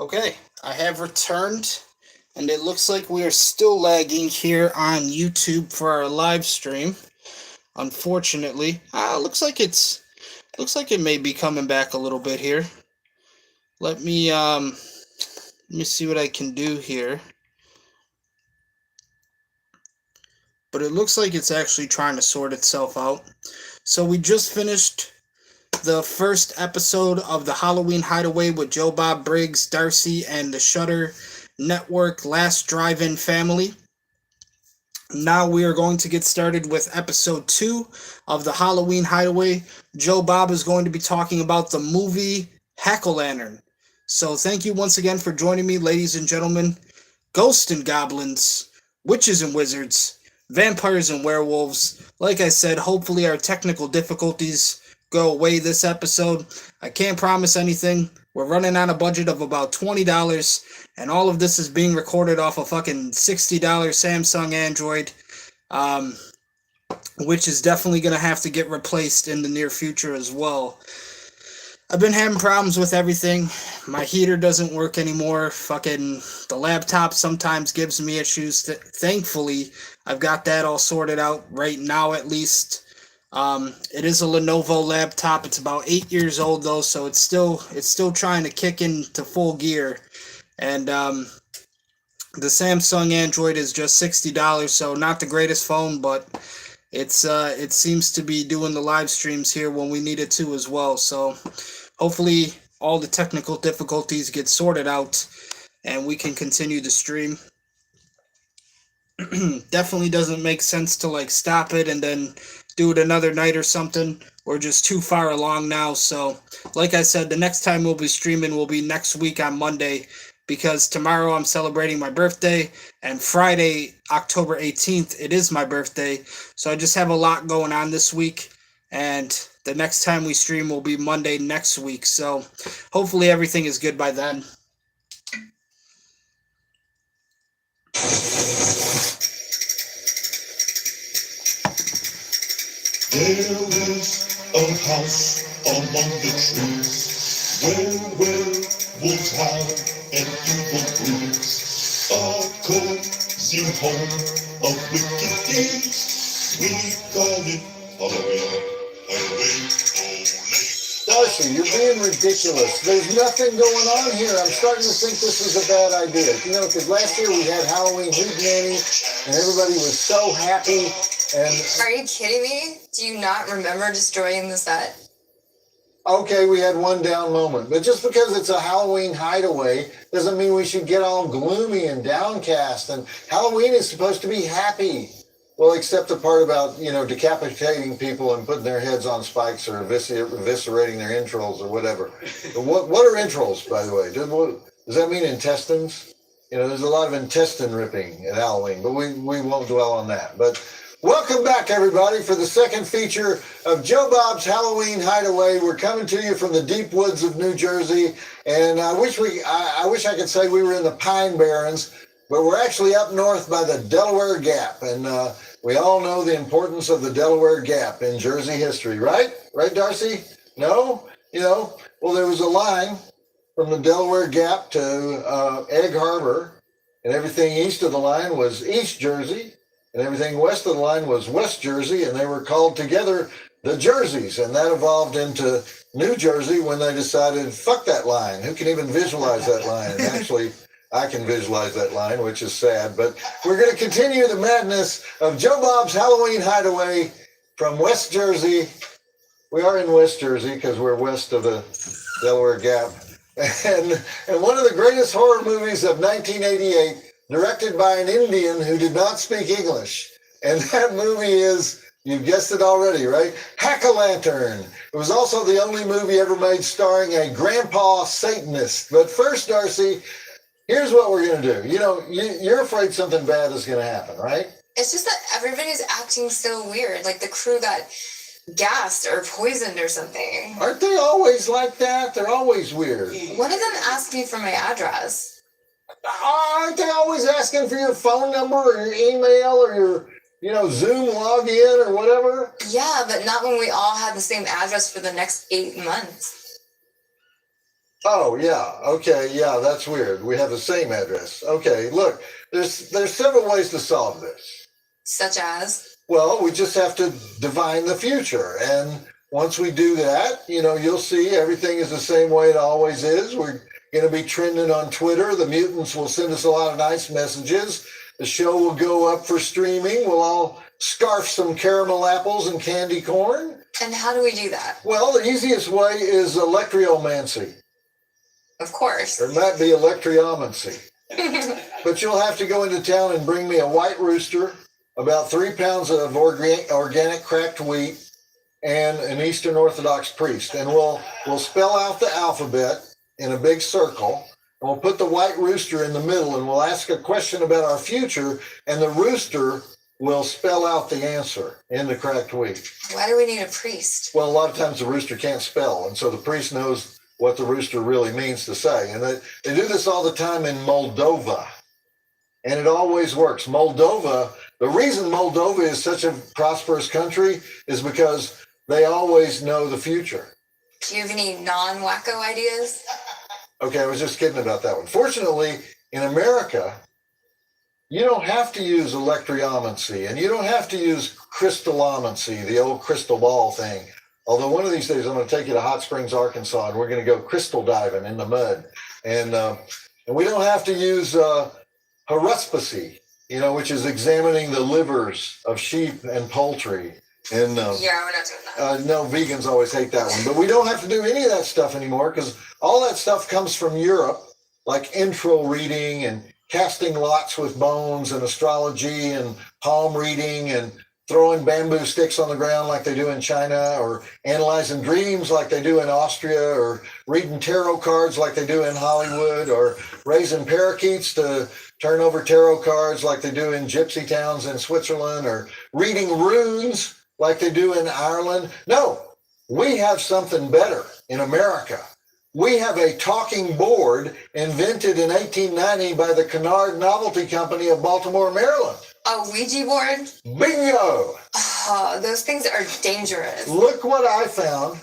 Okay, I have returned, and it looks like we are still lagging here on YouTube for our live stream. Unfortunately, looks like it may be coming back a little bit here. Let me see what I can do here. But it looks like it's actually trying to sort itself out. So we just finished the first episode of the Halloween Hideaway with Joe Bob Briggs, Darcy, and the Shudder Network Last Drive-In Family. Now we are going to get started with episode 2 of the Halloween Hideaway. Joe Bob is going to be talking about the movie Hack-O-Lantern. So thank you once again for joining me, ladies and gentlemen. Ghosts and goblins, witches and wizards, vampires and werewolves. Like I said, hopefully our technical difficulties go away this episode. I can't promise anything. We're running on a budget of about $20, and all of this is being recorded off a fucking $60 Samsung Android, which is definitely going to have to get replaced in the near future as well. I've been having problems with everything. My heater doesn't work anymore. Fucking the laptop sometimes gives me issues. Thankfully, I've got that all sorted out right now at least. It is a Lenovo laptop. It's about 8 years old though, so it's still trying to kick into full gear. And the Samsung Android is just $60, so not the greatest phone, but it seems to be doing the live streams here when we need it to as well. So hopefully all the technical difficulties get sorted out and we can continue the stream. Definitely doesn't make sense to like stop it and then do it another night or something. We're just too far along now. So like I said, the next time we'll be streaming will be next week on Monday, because tomorrow I'm celebrating my birthday, and Friday, October 18th, it is my birthday. So I just have a lot going on this week, and the next time we stream will be Monday next week. So hopefully everything is good by then. There is a house among the trees where werewolves hide and evil breeds. A cozy home of wicked deeds. We call it Halloween. Darcy, you're being ridiculous. There's nothing going on here. I'm starting to think this is a bad idea. You know, because last year we had Halloween Hootenanny, and everybody was so happy. And are you kidding me? Do you not remember destroying the set? Okay, we had one down moment, but just because it's a Halloween Hideaway doesn't mean we should get all gloomy and downcast. And Halloween is supposed to be happy. Well, except the part about, you know, decapitating people and putting their heads on spikes or eviscerating their entrails or whatever. What are entrails, by the way? Does that mean intestines? You know, there's a lot of intestine ripping at Halloween, but we won't dwell on that. But welcome back, everybody, for the second feature of Joe Bob's Halloween Hideaway. We're coming to you from the deep woods of New Jersey, and I wish I could say we were in the Pine Barrens, but we're actually up north by the Delaware Gap, and we all know the importance of the Delaware Gap in Jersey history, right? Right, Darcy? No? You know, well, there was a line from the Delaware Gap to Egg Harbor, and everything east of the line was East Jersey, and everything west of the line was West Jersey, and they were called together the Jerseys, and that evolved into New Jersey when they decided, fuck that line. Who can even visualize that line? And actually, I can visualize that line, which is sad, but we're going to continue the madness of Joe Bob's Halloween Hideaway from West Jersey. We are in West Jersey because we're west of the Delaware Gap. And one of the greatest horror movies of 1988, directed by an Indian who did not speak English. And that movie is, you've guessed it already, right? Hack-O-Lantern. It was also the only movie ever made starring a grandpa Satanist. But first, Darcy, here's what we're going to do. You know, you're afraid something bad is going to happen, right? It's just that everybody's acting so weird. Like the crew got gassed or poisoned or something. Aren't they always like that? They're always weird. One of them asked me for my address. Aren't they always asking for your phone number or your email or your, you know, Zoom login or whatever? Yeah, but not when we all had the same address for the next 8 months. Oh, yeah. Okay. Yeah, that's weird. We have the same address. Okay. Look, there's several ways to solve this. Such as? Well, we just have to divine the future. And once we do that, you'll see everything is the same way it always is. We're going to be trending on Twitter. The mutants will send us a lot of nice messages. The show will go up for streaming. We'll all scarf some caramel apples and candy corn. And how do we do that? Well, the easiest way is electriomancy. Of course. Or it might be electriomancy. But you'll have to go into town and bring me a white rooster, about 3 pounds of organic cracked wheat, and an Eastern Orthodox priest. And we'll spell out the alphabet in a big circle. And we'll put the white rooster in the middle, and we'll ask a question about our future, and the rooster will spell out the answer in the cracked wheat. Why do we need a priest? Well, a lot of times the rooster can't spell, and so the priest knows what the rooster really means to say. And they do this all the time in Moldova, and it always works. Moldova, the reason Moldova is such a prosperous country is because they always know the future. Do you have any non-wacko ideas? Okay, I was just kidding about that one. Fortunately, in America, you don't have to use electriomancy, and you don't have to use crystallomancy, the old crystal ball thing. Although one of these days I'm going to take you to Hot Springs, Arkansas, and we're going to go crystal diving in the mud. And we don't have to use haruspicy, which is examining the livers of sheep and poultry. And Yeah, we're not doing that. no, vegans always hate that one. But we don't have to do any of that stuff anymore because all that stuff comes from Europe, like intro reading and casting lots with bones and astrology and palm reading and throwing bamboo sticks on the ground like they do in China, or analyzing dreams like they do in Austria, or reading tarot cards like they do in Hollywood, or raising parakeets to turn over tarot cards like they do in gypsy towns in Switzerland, or reading runes like they do in Ireland. No, we have something better in America. We have a talking board invented in 1890 by the Kennard Novelty Company of Baltimore, Maryland. A Ouija board? Bingo! Oh, those things are dangerous. Look what I found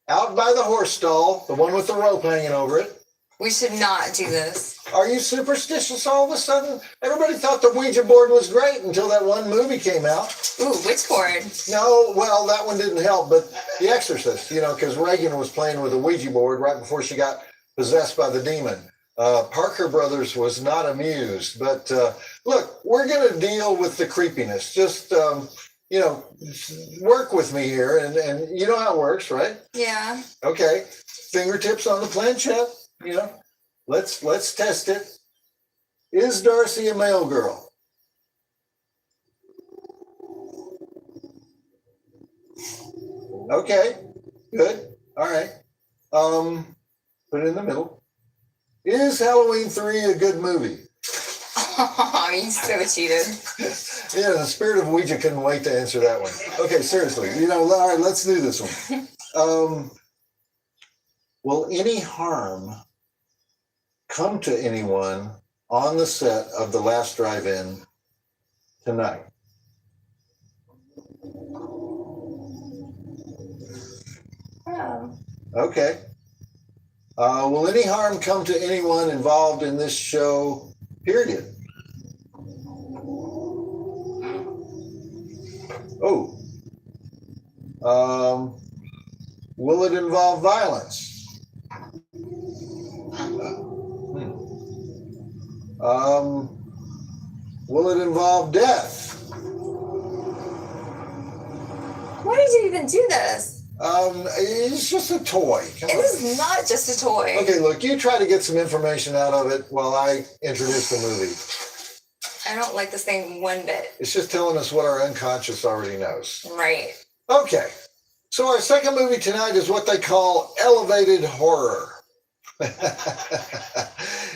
out by the horse stall, the one with the rope hanging over it. We should not do this. Are you superstitious all of a sudden? Everybody thought the Ouija board was great until that one movie came out. Ooh, which board? No, well, that one didn't help, but The Exorcist, because Reagan was playing with a Ouija board right before she got possessed by the demon. Parker Brothers was not amused, but look, we're going to deal with the creepiness. Just, work with me here, and you know how it works, right? Yeah. Okay, fingertips on the planchette, let's test it. Is Darcy a male girl? Okay, good, all right. Put it in the middle. Is Halloween 3 a good movie? Oh, you so cheated. Yeah, the spirit of Ouija couldn't wait to answer that one. Okay, seriously, all right, let's do this one. Will any harm come to anyone on the set of The Last Drive-In tonight? Oh. Okay. Will any harm come to anyone involved in this show, period? Oh. Will it involve violence? Will it involve death? Why did you even do this? It's just a toy. Come It on. is not just a toy. Okay, look, you try to get some information out of it while I introduce the movie. I don't like this thing one bit. It's just telling us what our unconscious already knows. Right. Okay, so our second movie tonight is what they call elevated horror.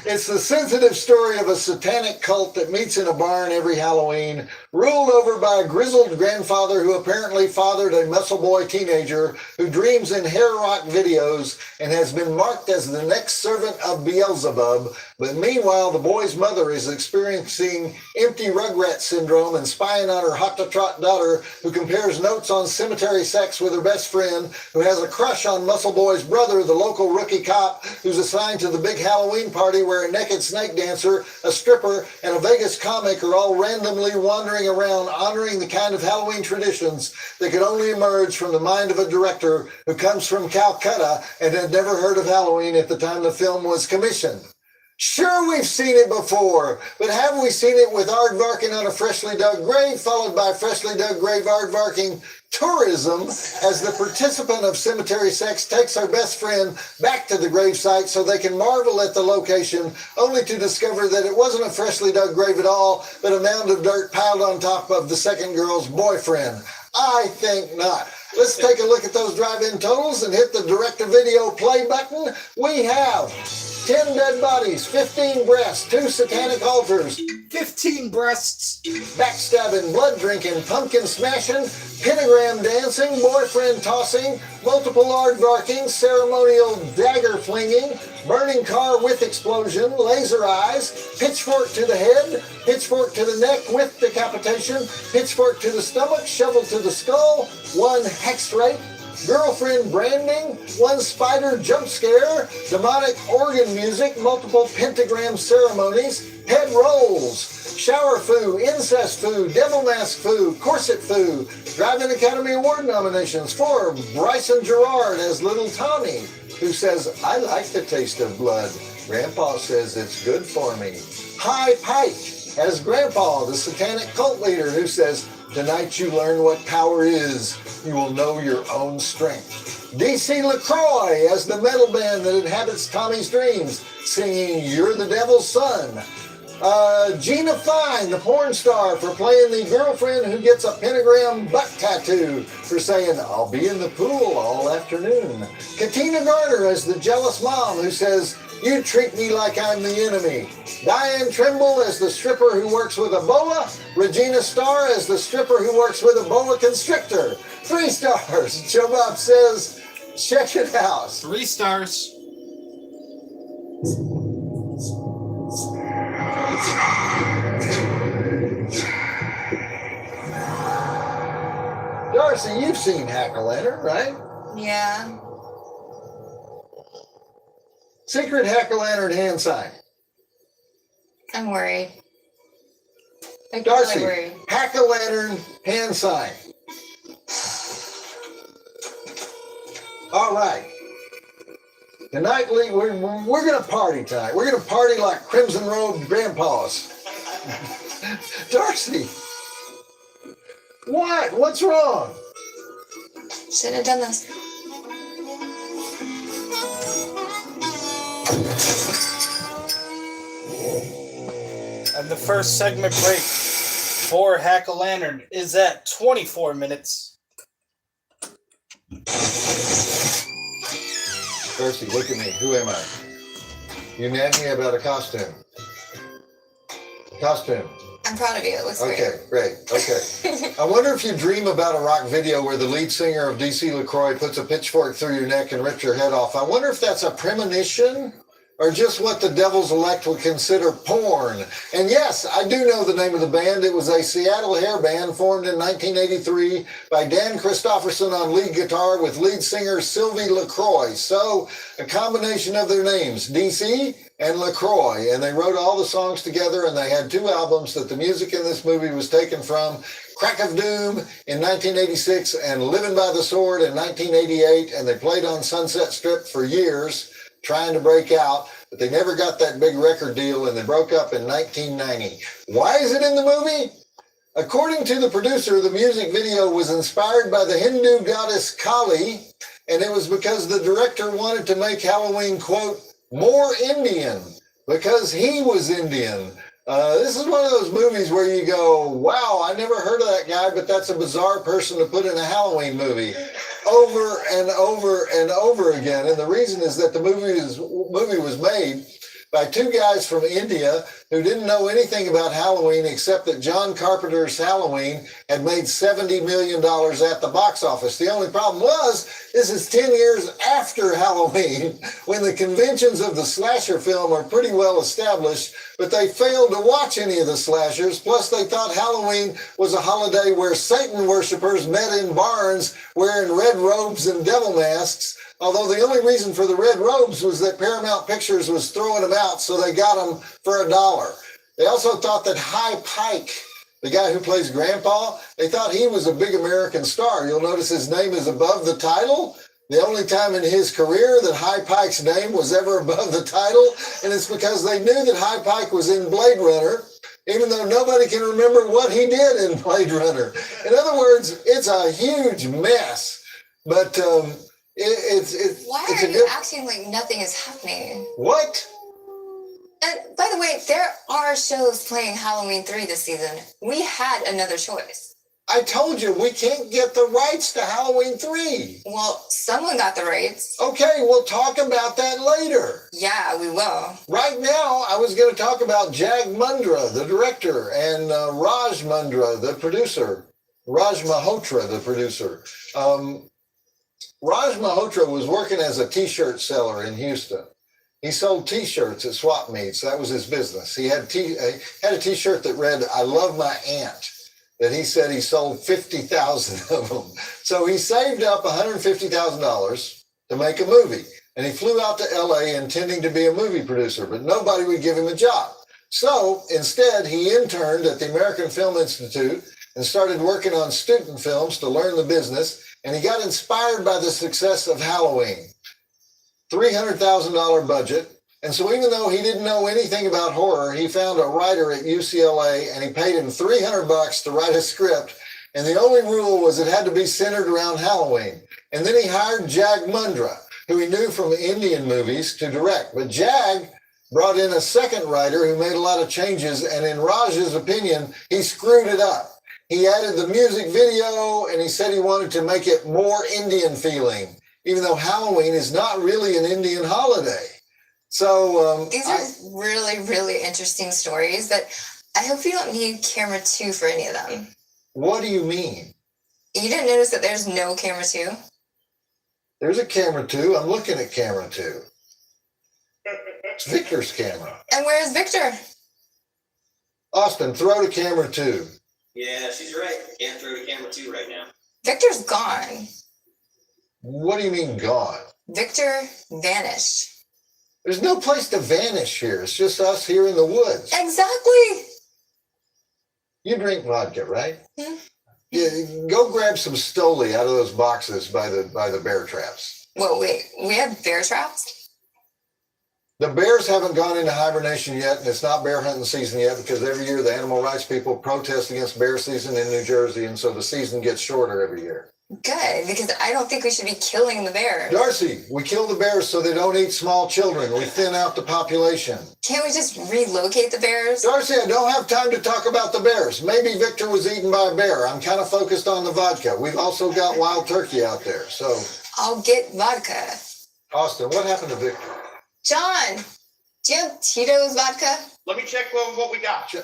It's the sensitive story of a satanic cult that meets in a barn every Halloween, ruled over by a grizzled grandfather who apparently fathered a muscle boy teenager who dreams in hair rock videos and has been marked as the next servant of Beelzebub. But meanwhile, the boy's mother is experiencing empty rugrat syndrome and spying on her hot-to-trot daughter who compares notes on cemetery sex with her best friend, who has a crush on Muscle Boy's brother, the local rookie cop, who's assigned to the big Halloween party where a naked snake dancer, a stripper, and a Vegas comic are all randomly wandering around honoring the kind of Halloween traditions that could only emerge from the mind of a director who comes from Calcutta and had never heard of Halloween at the time the film was commissioned. Sure, we've seen it before, but have we seen it with aardvarking on a freshly dug grave, followed by freshly dug grave aardvarking tourism, as the participant of cemetery sex takes our best friend back to the gravesite so they can marvel at the location, only to discover that it wasn't a freshly dug grave at all, but a mound of dirt piled on top of the second girl's boyfriend? I think not. Let's take a look at those drive-in totals and hit the direct-to-video play button. We have 10 dead bodies, 15 breasts, 2 satanic altars, 15 breasts, backstabbing, blood drinking, pumpkin smashing, pentagram dancing, boyfriend tossing, multiple aardvarking, ceremonial dagger flinging, burning car with explosion, laser eyes, pitchfork to the head, pitchfork to the neck with decapitation, pitchfork to the stomach, shovel to the skull, 1 hex rape, girlfriend branding, 1 spider jump scare, demonic organ music, multiple pentagram ceremonies, head rolls, shower foo, incest foo, devil mask foo, corset foo, Drive-In Academy Award nominations for Bryson Gerard as Little Tommy, who says, I like the taste of blood. Grandpa says it's good for me. High Pike as Grandpa, the satanic cult leader, who says, tonight you learn what power is. You will know your own strength. DC LaCroix as the metal band that inhabits Tommy's dreams, singing You're the Devil's Son. Gina Fine, the porn star, for playing the girlfriend who gets a pentagram butt tattoo, for saying, I'll be in the pool all afternoon. Katina Garner as the jealous mom who says, you treat me like I'm the enemy. Diane Trimble as the stripper who works with a boa. Regina Starr as the stripper who works with a boa constrictor. 3 stars. Joe Bob says, check it out. 3 stars. Darcy, you've seen Hack-O-Lantern, right? Yeah. Secret Hack-O-Lantern hand sign. I'm worried. I'm Darcy, really worried. Hack-O-Lantern hand sign. All right. Tonight, we're going to party tonight. We're going to party like crimson robed grandpas. Darcy, what? What's wrong? Shouldn't have done this. And the first segment break for Hack-O-Lantern is at 24 minutes. Darcy, look at me. Who am I? You nagged me about a costume. Costume. I'm proud of you. It looks Okay, great. Okay. I wonder if you dream about a rock video where the lead singer of DC LaCroix puts a pitchfork through your neck and rips your head off. I wonder if that's a premonition or just what the devil's elect would consider porn. And yes, I do know the name of the band. It was a Seattle hair band formed in 1983 by Dan Christofferson on lead guitar with lead singer Sylvie LaCroix. So a combination of their names, DC and LaCroix. And they wrote all the songs together, and they had 2 albums that the music in this movie was taken from. Crack of Doom in 1986 and Living by the Sword in 1988. And they played on Sunset Strip for years, trying to break out, but they never got that big record deal, and they broke up in 1990. Why is it in the movie? According to the producer, the music video was inspired by the Hindu goddess Kali, and it was because the director wanted to make Halloween, quote, more Indian, because he was Indian. This is one of those movies where you go, wow, I never heard of that guy, but that's a bizarre person to put in a Halloween movie over and over and over again. And the reason is that the movie was made by two guys from India who didn't know anything about Halloween except that John Carpenter's Halloween had made $70 million at the box office. The only problem was, this is 10 years after Halloween, when the conventions of the slasher film are pretty well established, but they failed to watch any of the slashers. Plus, they thought Halloween was a holiday where Satan worshipers met in barns wearing red robes and devil masks, although the only reason for the red robes was that Paramount Pictures was throwing them out, so they got them for $1. They also thought that High Pike, the guy who plays Grandpa, they thought he was a big American star. You'll notice his name is above the title. The only time in his career that High Pike's name was ever above the title, and it's because they knew that High Pike was in Blade Runner, even though nobody can remember what he did in Blade Runner. In other words, it's a huge mess. But Why are you acting like nothing is happening? What? And by the way, there are shows playing Halloween 3 this season. We had another choice. I told you, we can't get the rights to Halloween 3. Well, someone got the rights. Okay, we'll talk about that later. Yeah, we will. Right now, I was going to talk about Jag Mundra, the director, and Raj Mundra, the producer. Raj Malhotra, the producer. Raj Malhotra was working as a T-shirt seller in Houston. He sold T-shirts at swap meets. That was his business. He had a T-shirt that read, "I love my aunt," that he said he sold 50,000 of them. So he saved up $150,000 to make a movie. And he flew out to LA intending to be a movie producer, but nobody would give him a job. So instead, he interned at the American Film Institute and started working on student films to learn the business. And he got inspired by the success of Halloween. $300,000 budget. And so even though he didn't know anything about horror, he found a writer at UCLA and he paid him $300 to write a script. And the only rule was it had to be centered around Halloween. And then he hired Jag Mundra, who he knew from Indian movies, to direct. But Jag brought in a second writer who made a lot of changes. And in Raj's opinion, he screwed it up. He added the music video and he said he wanted to make it more Indian feeling, even though Halloween is not really an Indian holiday. So these are really, really interesting stories, but I hope you don't need camera 2 for any of them. What do you mean? You didn't notice that there's no camera 2? There's a camera 2. I'm looking at camera 2. It's Victor's camera. And where's Victor? Austin, throw to camera 2. Yeah, she's right. Can't throw to camera 2 right now. Victor's gone. What do you mean gone? Victor vanished. There's no place to vanish here. It's just us here in the woods. Exactly. You drink vodka, right? Hmm? Yeah, go grab some Stoli out of those boxes by the bear traps. Whoa, wait. We have bear traps? The bears haven't gone into hibernation yet, and it's not bear hunting season yet because every year the animal rights people protest against bear season in New Jersey, and so the season gets shorter every year. Good, because I don't think we should be killing the bears. Darcy, we kill the bears so they don't eat small children. We thin out the population. Can't we just relocate the bears? Darcy, I don't have time to talk about the bears. Maybe Victor was eaten by a bear. I'm kind of focused on the vodka. We've also got wild turkey out there, so. I'll get vodka. Austin, what happened to Victor? John, do you have Tito's vodka? Let me check what we got.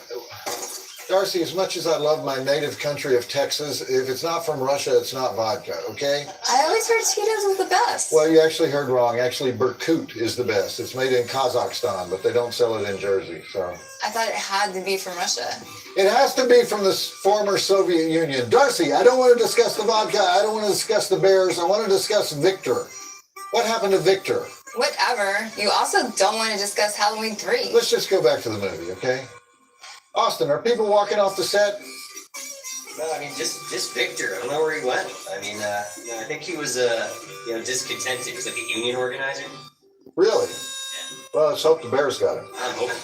Darcy, as much as I love my native country of Texas, if it's not from Russia, it's not vodka, okay? I always heard Tito's was the best. Well, you actually heard wrong. Actually, Berkut is the best. It's made in Kazakhstan, but they don't sell it in Jersey, so. I thought it had to be from Russia. It has to be from the former Soviet Union. Darcy, I don't want to discuss the vodka. I don't want to discuss the bears. I want to discuss Victor. What happened to Victor? Whatever. You also don't want to discuss Halloween 3. Let's just go back to the movie, okay? Austin, are people walking off the set? No, I mean just Victor. I don't know where he went. I mean, I think he was discontented. He was like a union organizer. Really? Yeah. Well, let's hope the Bears got him. I'm hoping.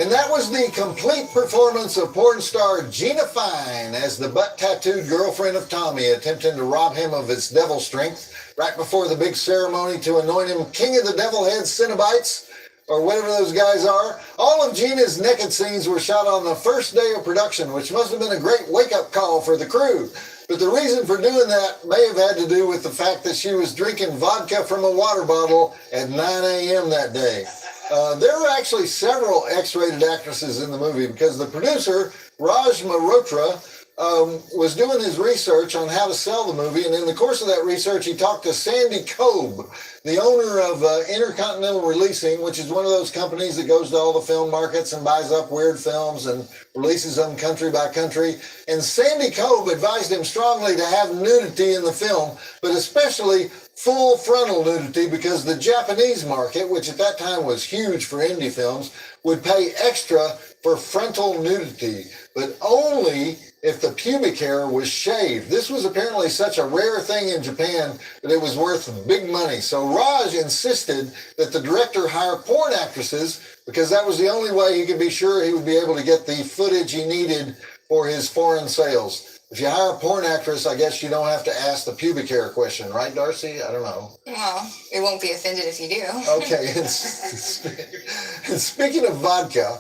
And that was the complete performance of porn star Gina Fine as the butt-tattooed girlfriend of Tommy, attempting to rob him of his devil strength right before the big ceremony to anoint him king of the Devilhead Cenobites, or whatever those guys are. All of Gina's naked scenes were shot on the first day of production, which must have been a great wake-up call for the crew. But the reason for doing that may have had to do with the fact that she was drinking vodka from a water bottle at 9 a.m. that day. There were actually several X-rated actresses in the movie because the producer, Raj Malhotra, was doing his research on how to sell the movie, and in the course of that research, he talked to Sandy Cobe, the owner of Intercontinental Releasing, which is one of those companies that goes to all the film markets and buys up weird films and releases them country by country. And Sandy Cobe advised him strongly to have nudity in the film, but especially full frontal nudity, because the Japanese market, which at that time was huge for indie films, would pay extra for frontal nudity, but only if the pubic hair was shaved. This was apparently such a rare thing in Japan that it was worth big money. So Raj insisted that the director hire porn actresses because that was the only way he could be sure he would be able to get the footage he needed for his foreign sales. If you hire a porn actress, I guess you don't have to ask the pubic hair question, right, Darcy? I don't know. Well, we won't be offended if you do. Okay. And speaking of vodka,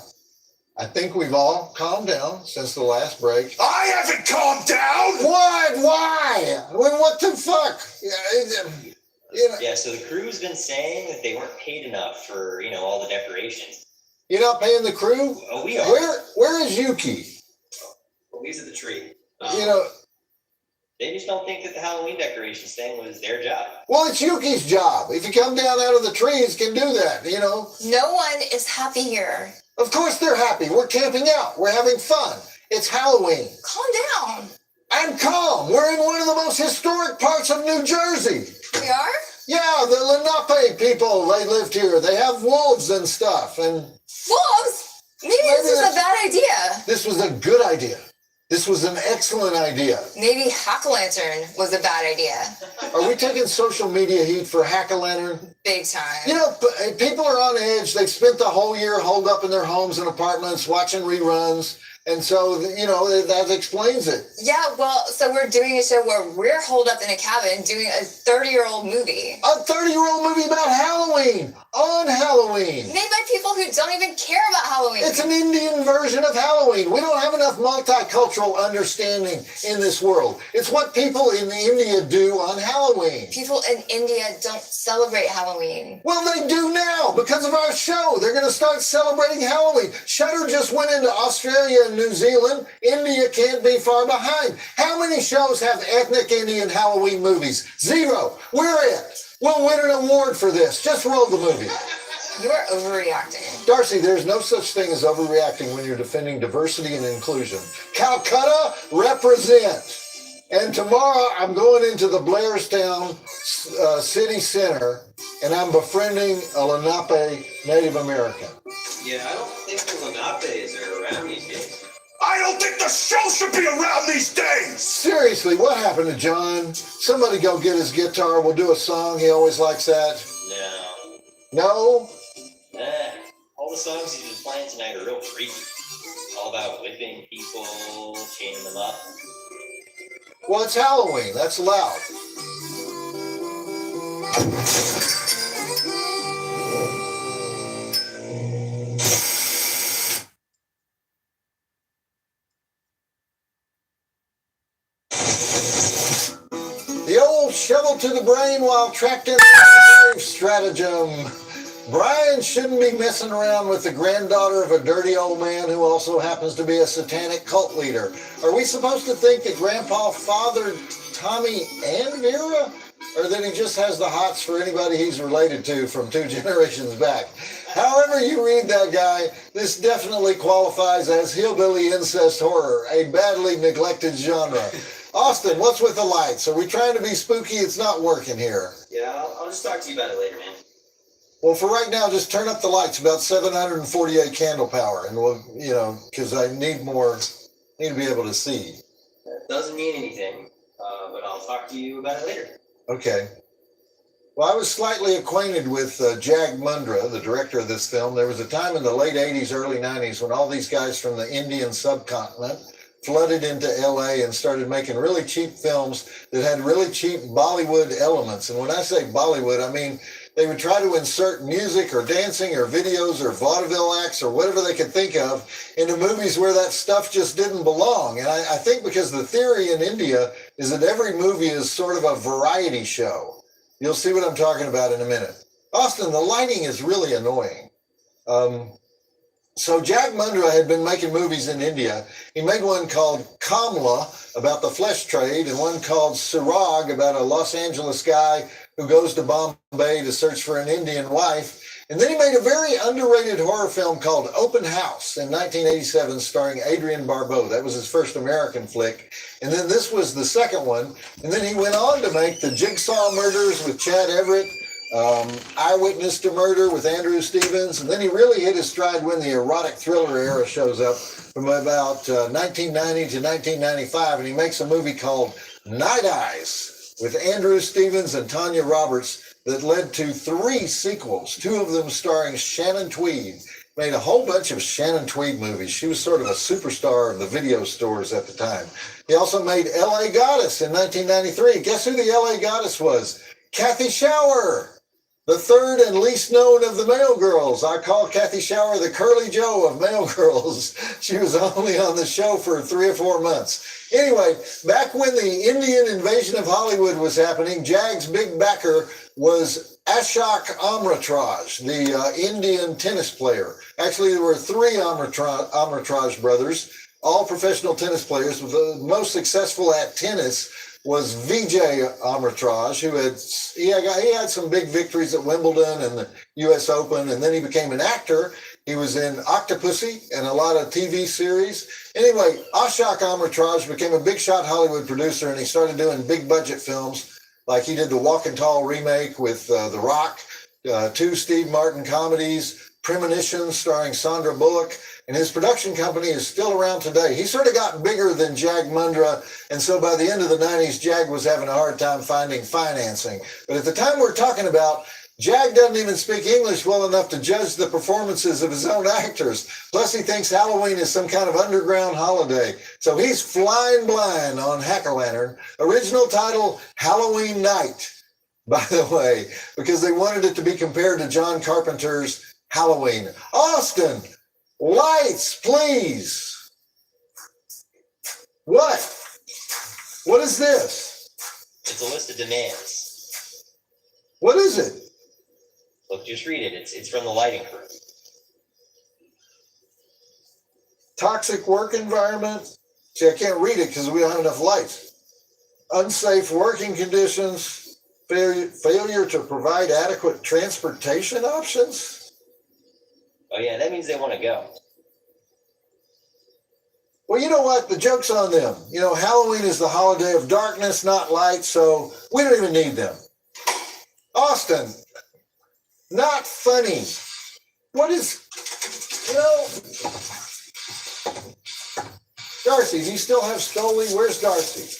I think we've all calmed down since the last break. I haven't calmed down! What? Why? What the fuck? You know, Yeah, so the crew's been saying that they weren't paid enough for, all the decorations. you're not paying the crew? Oh, we are. Where is Yuki? Well, he's at the tree. They just don't think that the Halloween decorations thing was their job. Well, it's Yuki's job. If you come down out of the trees, can do that, No one is happy here. Of course they're happy. We're camping out. We're having fun. It's Halloween. Calm down. I'm calm. We're in one of the most historic parts of New Jersey. We are? Yeah, the Lenape people, they lived here. They have wolves and stuff. And Wolves? Maybe this is a bad idea. this was a good idea. This was an excellent idea. Maybe Hack-a-lantern was a bad idea. Are we taking social media heat for Hack-a-lantern? Big time. People are on edge. They've spent the whole year holed up in their homes and apartments watching reruns. And so, that explains it. Yeah, well, so we're doing a show where we're holed up in a cabin doing a 30-year-old movie. A 30-year-old movie about Halloween, on Halloween. Made by people who don't even care about Halloween. It's an Indian version of Halloween. We don't have enough multicultural understanding in this world. It's what people in India do on Halloween. People in India don't celebrate Halloween. Well, they do now because of our show. They're going to start celebrating Halloween. Shudder just went into Australia and New Zealand. India can't be far behind. How many shows have ethnic Indian Halloween movies? 0. We're it. We'll win an award for this. Just roll the movie. You are overreacting. Darcy, there's no such thing as overreacting when you're defending diversity and inclusion. Calcutta, represent. And tomorrow I'm going into the Blairstown city center and I'm befriending a Lenape Native American. Yeah, I don't think the Lenapes are around these days. I don't think the show should be around these days! Seriously, what happened to John? Somebody go get his guitar. We'll do a song. He always likes that. No? All the songs he's been playing tonight are real creepy. All about whipping people, chaining them up. Well, it's Halloween. That's loud. The old shovel to the brain while trapped in the stratagem. Brian shouldn't be messing around with the granddaughter of a dirty old man who also happens to be a satanic cult leader. Are we supposed to think that Grandpa fathered Tommy and Vera? Or that he just has the hots for anybody he's related to from 2 generations back? However you read that guy, this definitely qualifies as hillbilly incest horror, a badly neglected genre. Austin, what's with the lights? Are we trying to be spooky? It's not working here. Yeah, I'll just talk to you about it later, man. Well, for right now, just turn up the lights, about 748 candle power, and we'll, because I need to be able to see. That doesn't mean anything, but I'll talk to you about it later. Okay. Well, I was slightly acquainted with Jag Mundra, the director of this film. There was a time in the late 80s, early 90s when all these guys from the Indian subcontinent flooded into LA and started making really cheap films that had really cheap Bollywood elements. And when I say Bollywood, I mean they would try to insert music or dancing or videos or vaudeville acts or whatever they could think of into movies where that stuff just didn't belong. And I think because the theory in India is that every movie is sort of a variety show. You'll see what I'm talking about in a minute. Austin, the lighting is really annoying. So Jag Mundra had been making movies in India. He made one called Kamla about the flesh trade and one called Sirag about a Los Angeles guy who goes to Bombay to search for an Indian wife. And then he made a very underrated horror film called Open House in 1987 starring Adrian Barbeau. That was his first American flick. And then this was the second one. And then he went on to make The Jigsaw Murders with Chad Everett, Eyewitness to Murder with Andrew Stevens. And then he really hit his stride when the erotic thriller era shows up from about 1990 to 1995. And he makes a movie called Night Eyes with Andrew Stevens and Tanya Roberts that led to 3 sequels, 2 of them starring Shannon Tweed. Made a whole bunch of Shannon Tweed movies. She was sort of a superstar of the video stores at the time. He also made L.A. Goddess in 1993. Guess who the L.A. Goddess was? Kathy Shower, the third and least known of the male girls. I call Kathy Shower the Curly Joe of male girls. She was only on the show for 3 or 4 months. Anyway, back when the Indian invasion of Hollywood was happening, Jag's big backer was Ashok Amritraj, the Indian tennis player. Actually, there were 3 Amritraj brothers, all professional tennis players. The most successful at tennis was Vijay Amritraj, who had some big victories at Wimbledon and the U.S. Open, and then he became an actor. He was in Octopussy and a lot of TV series. Anyway, Ashok Amritraj became a big shot Hollywood producer, and he started doing big budget films. Like he did the Walking Tall remake with The Rock, 2 Steve Martin comedies, Premonition starring Sandra Bullock, and his production company is still around today. He sort of got bigger than Jag Mundra, and so by the end of the 90s, Jag was having a hard time finding financing. But at the time we're talking about, Jag doesn't even speak English well enough to judge the performances of his own actors. Plus, he thinks Halloween is some kind of underground holiday. So he's flying blind on Hack-O-Lantern. Original title, Halloween Night, by the way, because they wanted it to be compared to John Carpenter's Halloween. Austin, lights, please. What? What is this? It's a list of demands. What is it? Look, just read it. It's from the lighting crew. Toxic work environment. See, I can't read it because we don't have enough lights. Unsafe working conditions. Failure to provide adequate transportation options. Oh yeah, that means they want to go. Well, you know what? The joke's on them. You know, Halloween is the holiday of darkness, not light, so we don't even need them. Austin, not funny. What is, you know, Darcy, do you still have Stoli? Where's Darcy?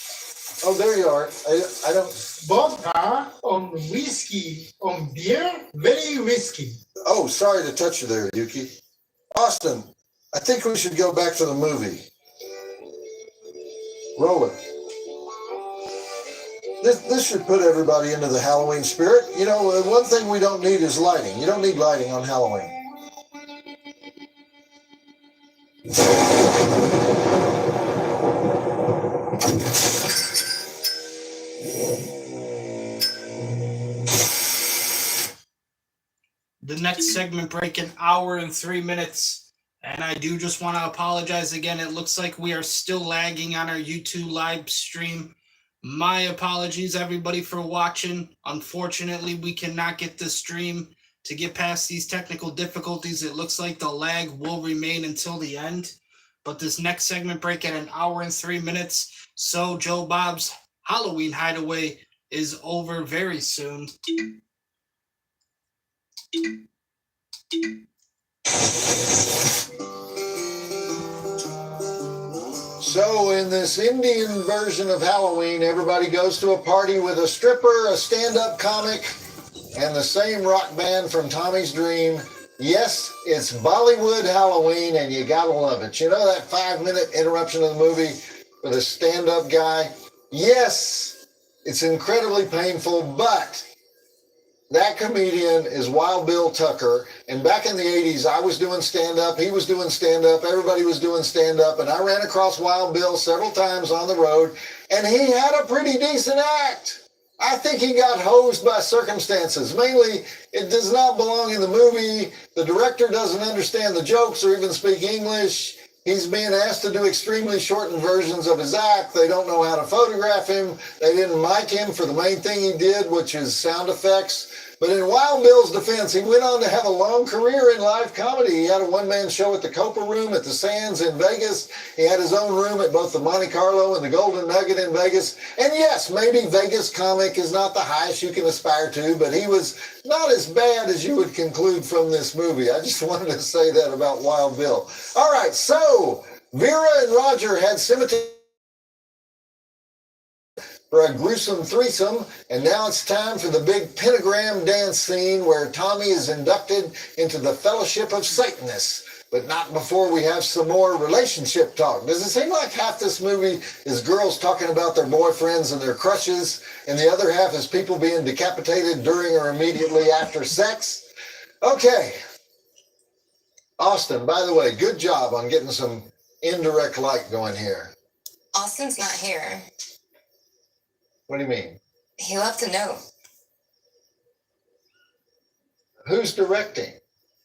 Oh, there you are. I don't. Vodka on whiskey, on beer, very risky. Oh, sorry to touch you there, Yuki. Austin, I think we should go back to the movie. Roll it. This should put everybody into the Halloween spirit. You know, one thing we don't need is lighting. You don't need lighting on Halloween. The next segment break, 1 hour and 3 minutes. And I do just want to apologize again. It looks like we are still lagging on our YouTube live stream. My apologies, everybody, for watching. Unfortunately, we cannot get the stream to get past these technical difficulties. It looks like the lag will remain until the end. But this next segment break at 1 hour and 3 minutes. So Joe Bob's Halloween Hideaway is over very soon. So in this Indian version of Halloween, everybody goes to a party with a stripper, a stand-up comic, and the same rock band from Tommy's Dream. Yes, it's Bollywood Halloween, and you gotta love it. You know that 5-minute interruption of the movie with a stand-up guy? Yes, it's incredibly painful, but that comedian is Wild Bill Tucker. And back in the 80s, I was doing stand-up, he was doing stand-up, everybody was doing stand-up, and I ran across Wild Bill several times on the road, and he had a pretty decent act. I think he got hosed by circumstances. Mainly, it does not belong in the movie. The director doesn't understand the jokes or even speak English. He's being asked to do extremely shortened versions of his act. They don't know how to photograph him. They didn't mic him for the main thing he did, which is sound effects. But in Wild Bill's defense, he went on to have a long career in live comedy. He had a one-man show at the Copa Room at the Sands in Vegas. He had his own room at both the Monte Carlo and the Golden Nugget in Vegas. And yes, maybe Vegas comic is not the highest you can aspire to, but he was not as bad as you would conclude from this movie. I just wanted to say that about Wild Bill. All right, so Vera and Roger had cemetery for a gruesome threesome, and now it's time for the big pentagram dance scene where Tommy is inducted into the Fellowship of Satanists, but not before we have some more relationship talk. Does it seem like half this movie is girls talking about their boyfriends and their crushes, and the other half is people being decapitated during or immediately after sex? Okay. Austin, by the way, good job on getting some indirect light going here. Austin's not here. What do you mean? He left a note. Who's directing?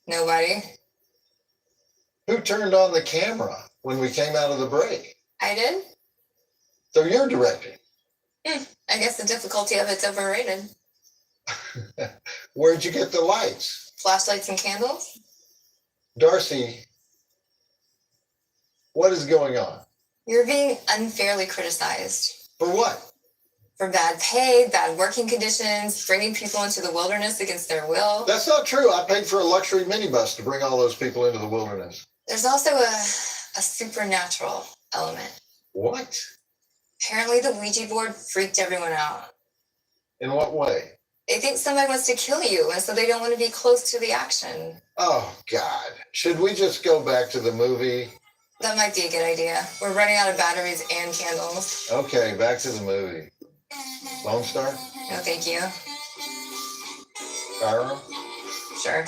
Nobody. Who turned on the camera when we came out of the break? I did? So you're directing. I guess the difficulty of it's overrated. Where'd you get the lights? Flashlights and candles? Darcy, what is going on? You're being unfairly criticized. For what? For bad pay, bad working conditions, bringing people into the wilderness against their will. That's not true. I paid for a luxury minibus to bring all those people into the wilderness. There's also a supernatural element. What? Apparently the Ouija board freaked everyone out. In what way? They think somebody wants to kill you, and so they don't want to be close to the action. Oh, God. Should we just go back to the movie? That might be a good idea. We're running out of batteries and candles. Okay, back to the movie. Lone Star? No, thank you. Skyrim? Sure.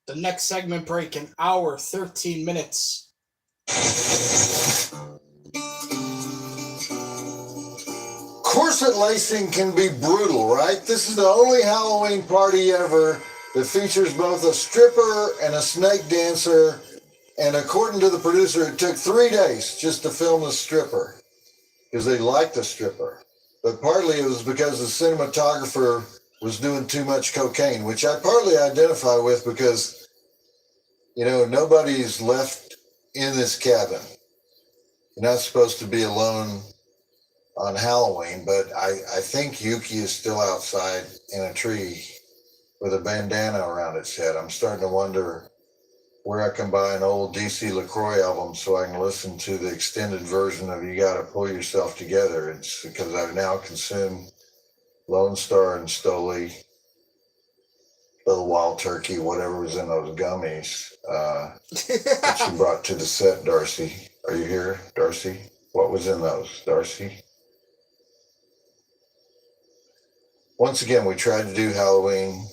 The next segment break, an hour, 13 minutes. Corset lacing can be brutal, right? This is the only Halloween party ever that features both a stripper and a snake dancer. And according to the producer, it took 3 days just to film the stripper because they liked the stripper. But partly it was because the cinematographer was doing too much cocaine, which I partly identify with because, you know, nobody's left in this cabin. You're not supposed to be alone on Halloween, but I think Yuki is still outside in a tree with a bandana around its head. I'm starting to wonder where I can buy an old DC LaCroix album so I can listen to the extended version of You Gotta Pull Yourself Together. It's because I've now consumed Lone Star and Stoli, Little Wild Turkey, whatever was in those gummies that you brought to the set, Darcy. Are you here, Darcy? What was in those, Darcy? Once again, we tried to do Halloween.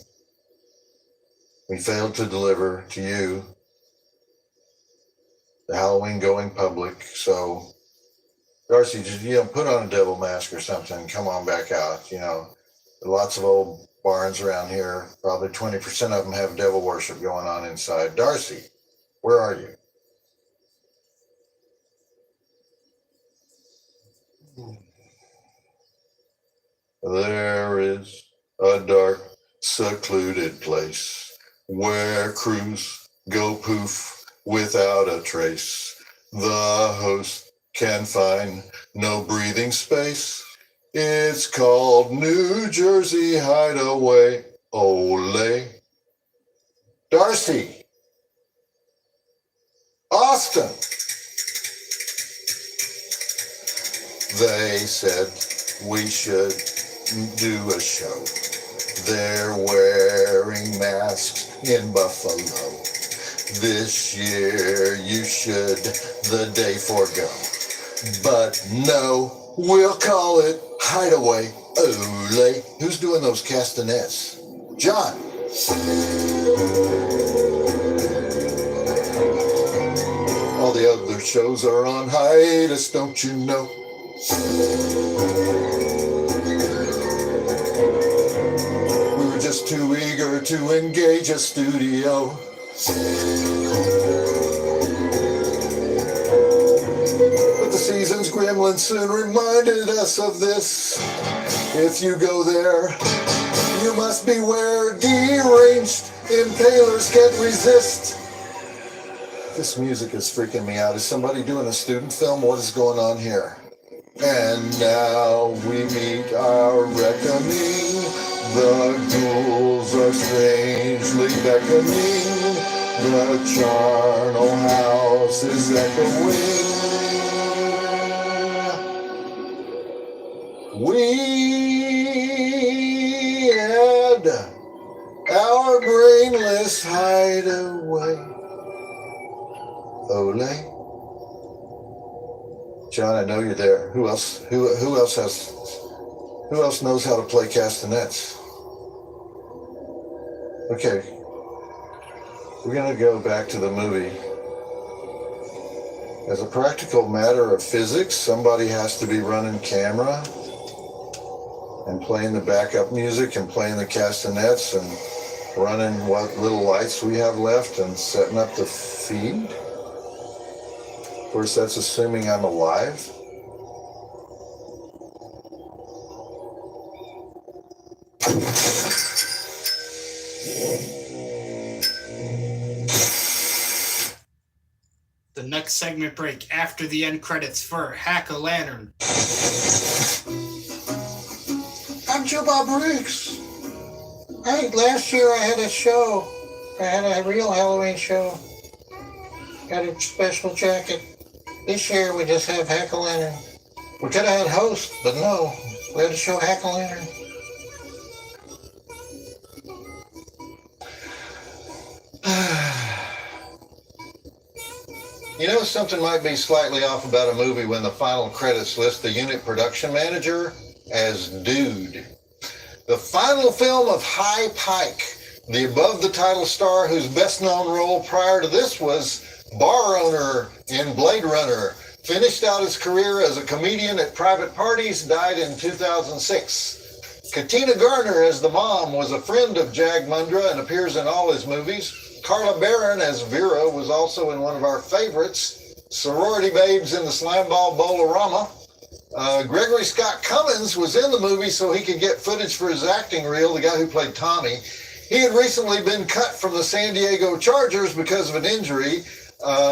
We failed to deliver to you the Halloween going public. So, Darcy, just, put on a devil mask or something. Come on back out. Lots of old barns around here. Probably 20% of them have devil worship going on inside. Darcy, where are you? There is a dark, secluded place where crews go poof without a trace. The host can find no breathing space. It's called New Jersey Hideaway. Ole. Darcy. Austin. They said we should do a show. They're wearing masks in Buffalo. This year you should the day forego. But no, we'll call it Hideaway. Ole. Who's doing those castanets? John. All the other shows are on hiatus, don't you know? We were just too eager to engage a studio. But the season's gremlin soon reminded us of this. If you go there, you must beware. Deranged impalers can't resist. This music is freaking me out. Is somebody doing a student film? What is going on here? And now we meet our reckoning. The ghouls are strangely beckoning. The charnel house is echoing. We had our brainless hideaway. Ole? John, I know you're there. Who else knows how to play castanets? Okay. We're going to go back to the movie. As a practical matter of physics, somebody has to be running camera and playing the backup music and playing the castanets and running what little lights we have left and setting up the feed. Of course, that's assuming I'm alive. The next segment break after the end credits for Hack-A-Lantern. I'm Joe Bob Briggs. Last year I had a show. I had a real Halloween show. Got a special jacket. This year we just have Hack-A-Lantern. We could have had host, but no. We had to show Hack-A-Lantern. You know, something might be slightly off about a movie when the final credits list the unit production manager as Dude. The final film of High Pike, the above-the-title star whose best-known role prior to this was bar owner in Blade Runner, finished out his career as a comedian at private parties, died in 2006. Katina Garner as the mom was a friend of Jag Mundra and appears in all his movies. Carla Barron as Vera was also in one of our favorites, Sorority Babes in the Slimeball Bowl-O-Rama. Gregory Scott Cummins was in the movie so he could get footage for his acting reel, the guy who played Tommy. He had recently been cut from the San Diego Chargers because of an injury.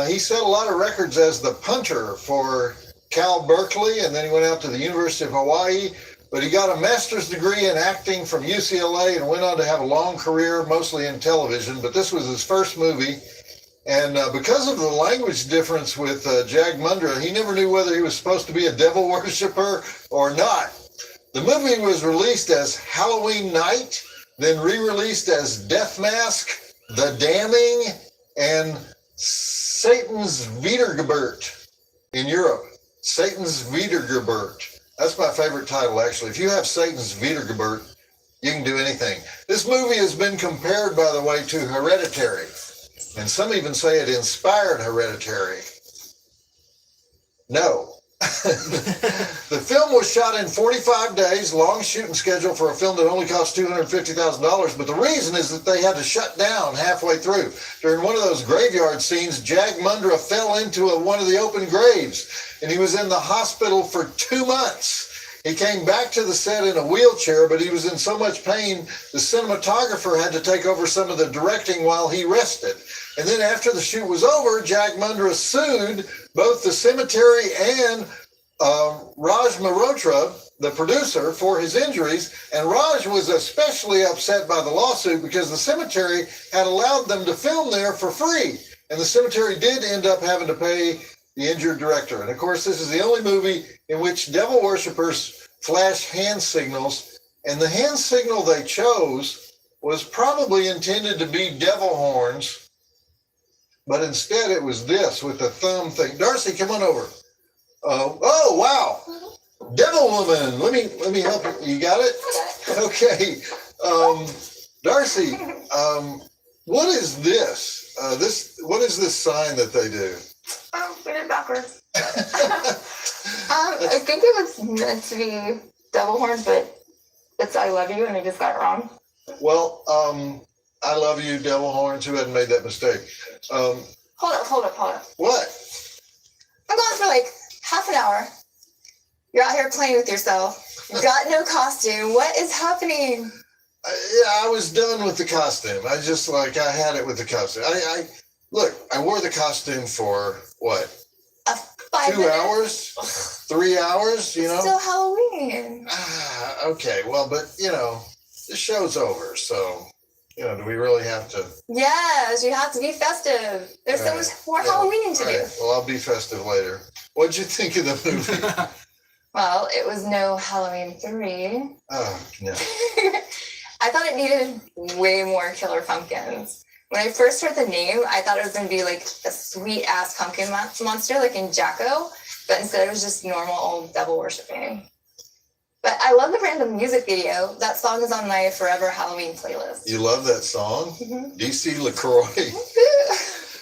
He set a lot of records as the punter for Cal Berkeley, and then he went out to the University of Hawaii. But he got a master's degree in acting from UCLA and went on to have a long career, mostly in television. But this was his first movie. And because of the language difference with Jag Mundra, he never knew whether he was supposed to be a devil worshiper or not. The movie was released as Halloween Night, then re-released as Death Mask, The Damning, and Satan's Wiedergeburt in Europe. Satan's Wiedergeburt. That's my favorite title, actually. If you have Satan's Wiedergeburt, you can do anything. This movie has been compared, by the way, to Hereditary. And some even say it inspired Hereditary. No. The film was shot in 45 days, long shooting schedule for a film that only cost $250,000. But the reason is that they had to shut down halfway through. During one of those graveyard scenes, Jag Mundra fell into one of the open graves, and he was in the hospital for 2 months. He came back to the set in a wheelchair, but he was in so much pain, the cinematographer had to take over some of the directing while he rested. And then after the shoot was over, Jag Mundra sued both the cemetery and Raj Malhotra, the producer, for his injuries. And Raj was especially upset by the lawsuit because the cemetery had allowed them to film there for free. And the cemetery did end up having to pay the injured director. And of course, this is the only movie in which devil worshippers flash hand signals. And the hand signal they chose was probably intended to be devil horns, but instead it was this with the thumb thing. Darcy, come on over. Oh, wow. Devil woman. Let me help you. You got it? Okay. Darcy, what is this? What is this sign that they do? Oh, we did it backwards. I think it was meant to be devil horns, but it's I love you, and I just got it wrong. Well, I love you, devil horns. Who hadn't made that mistake? Hold up. What? I'm gone for like half an hour. You're out here playing with yourself. You got no costume. What is happening? I was done with the costume. I had it with the costume. I wore the costume for what? 5 2 minutes? hours? 3 hours, you know? Still Halloween. Okay, well, but, the show's over, so, do we really have to? Yes, you have to be festive. There's so much more Halloween to do. Right. Well, I'll be festive later. What'd you think of the movie? Well, it was no Halloween 3. Oh, no. I thought it needed way more killer pumpkins. When I first heard the name, I thought it was going to be like a sweet ass pumpkin monster like in Jacko, but instead it was just normal old devil worshipping. But I love the random music video. That song is on my forever Halloween playlist. You love that song? Mm-hmm. DC LaCroix.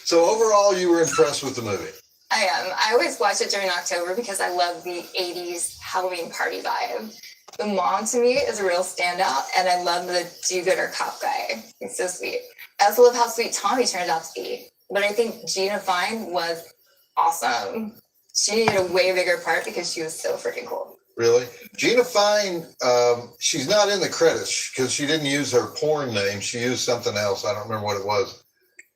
So overall, you were impressed with the movie? I am. I always watch it during October because I love the 80s Halloween party vibe. The mom to me is a real standout, and I love the do-gooder cop guy. He's so sweet. I also love how sweet Tommy turned out to be. But I think Gina Fine was awesome. She needed a way bigger part because she was so freaking cool. Really? Gina Fine, she's not in the credits because she didn't use her porn name. She used something else. I don't remember what it was.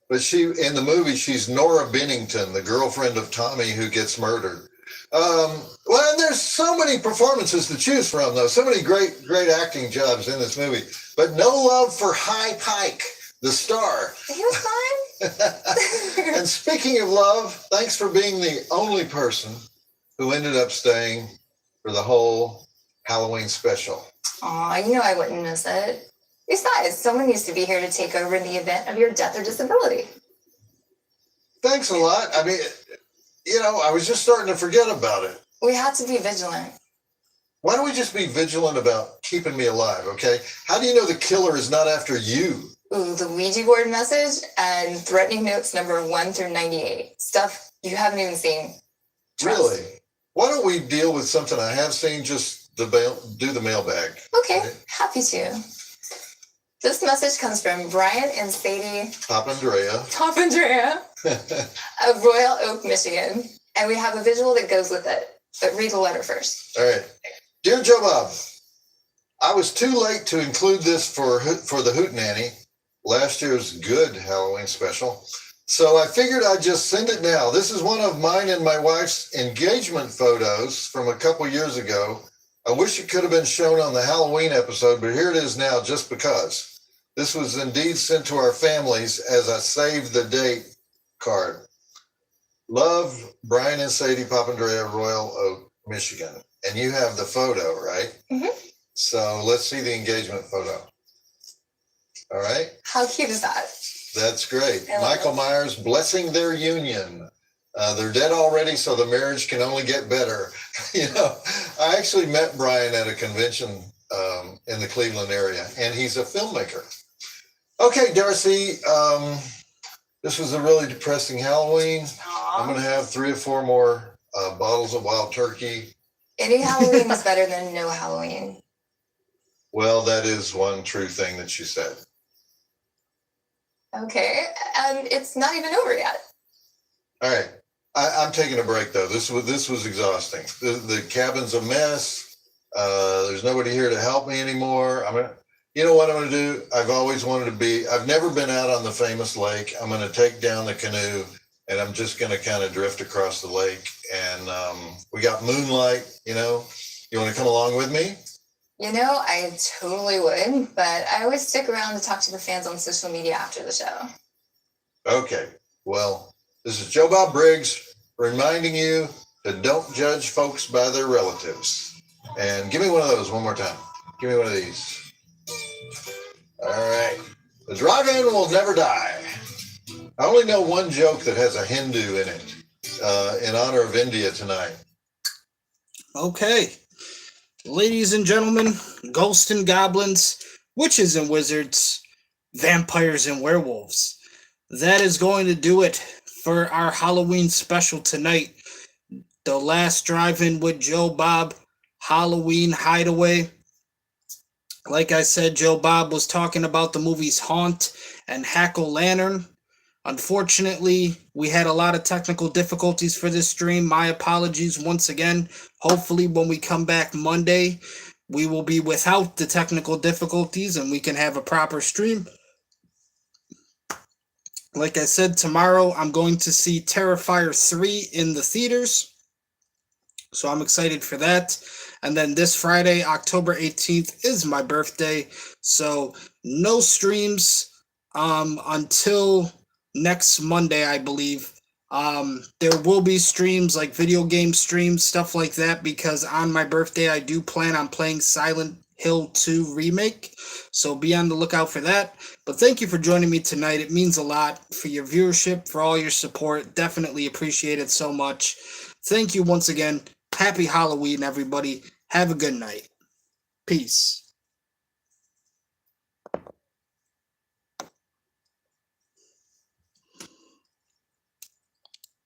But in the movie, she's Nora Bennington, the girlfriend of Tommy who gets murdered. Well, and there's so many performances to choose from, though. So many great acting jobs in this movie. But no love for High Pike, the star. He was fine. And speaking of love, thanks for being the only person who ended up staying for the whole Halloween special. Aw, I wouldn't miss it. Besides, someone needs to be here to take over in the event of your death or disability. Thanks a lot. I mean, I was just starting to forget about it. We have to be vigilant. Why don't we just be vigilant about keeping me alive, okay? How do you know the killer is not after you? Ooh, the Ouija board message and threatening notes number 1 through 98. Stuff you haven't even seen. Trust. Really? Why don't we deal with something I have seen, just do the mailbag? Okay, happy to. This message comes from Brian and Sadie Papandrea of Royal Oak, Michigan. And we have a visual that goes with it. But read the letter first. All right. Dear Joe Bob, I was too late to include this for the Hootenanny, last year's good Halloween special. So I figured I'd just send it now. This is one of mine and my wife's engagement photos from a couple years ago. I wish it could have been shown on the Halloween episode, but here it is now just because. This was indeed sent to our families as a save the date card. Love, Brian and Sadie Papandrea, Royal Oak, Michigan. And you have the photo, right? Mm-hmm. So let's see the engagement photo. All right. How cute is that? That's great. I love Michael it. Myers blessing their union. They're dead already, so the marriage can only get better. I actually met Brian at a convention in the Cleveland area, and he's a filmmaker. Okay, Darcy, this was a really depressing Halloween. Aww. I'm going to have 3 or 4 more bottles of wild turkey. Any Halloween is better than no Halloween. Well, that is one true thing that you said. Okay, and it's not even over yet. All right. I'm taking a break, though. This was exhausting. The cabin's a mess. There's nobody here to help me anymore. You know what I'm going to do? I've never been out on the famous lake. I'm going to take down the canoe, and I'm just going to kind of drift across the lake. And we got moonlight, You want to come along with me? I totally would, but I always stick around to talk to the fans on social media after the show. Okay. Well, this is Joe Bob Briggs reminding you to don't judge folks by their relatives. And give me one of those one more time. Give me one of these. All right. The drive-in will never die. I only know one joke that has a Hindu in it in honor of India tonight. Okay. Ladies and gentlemen, ghosts and goblins, witches and wizards, vampires and werewolves. That is going to do it for our Halloween special tonight. The last drive-in with Joe Bob, Halloween Hideaway. Like I said, Joe Bob was talking about the movies Haunt and Hack-O-Lantern. Unfortunately, we had a lot of technical difficulties for this stream. My apologies once again. Hopefully, when we come back Monday, we will be without the technical difficulties and we can have a proper stream. Like I said, tomorrow I'm going to see Terrifier 3 in the theaters. So I'm excited for that. And then this Friday, October 18th, is my birthday. So no streams until next Monday, I believe. There will be streams like video game streams, stuff like that, because on my birthday, I do plan on playing Silent Hill 2 Remake. So be on the lookout for that. But thank you for joining me tonight. It means a lot for your viewership, for all your support. Definitely appreciate it so much. Thank you once again. Happy Halloween, everybody. Have a good night. Peace.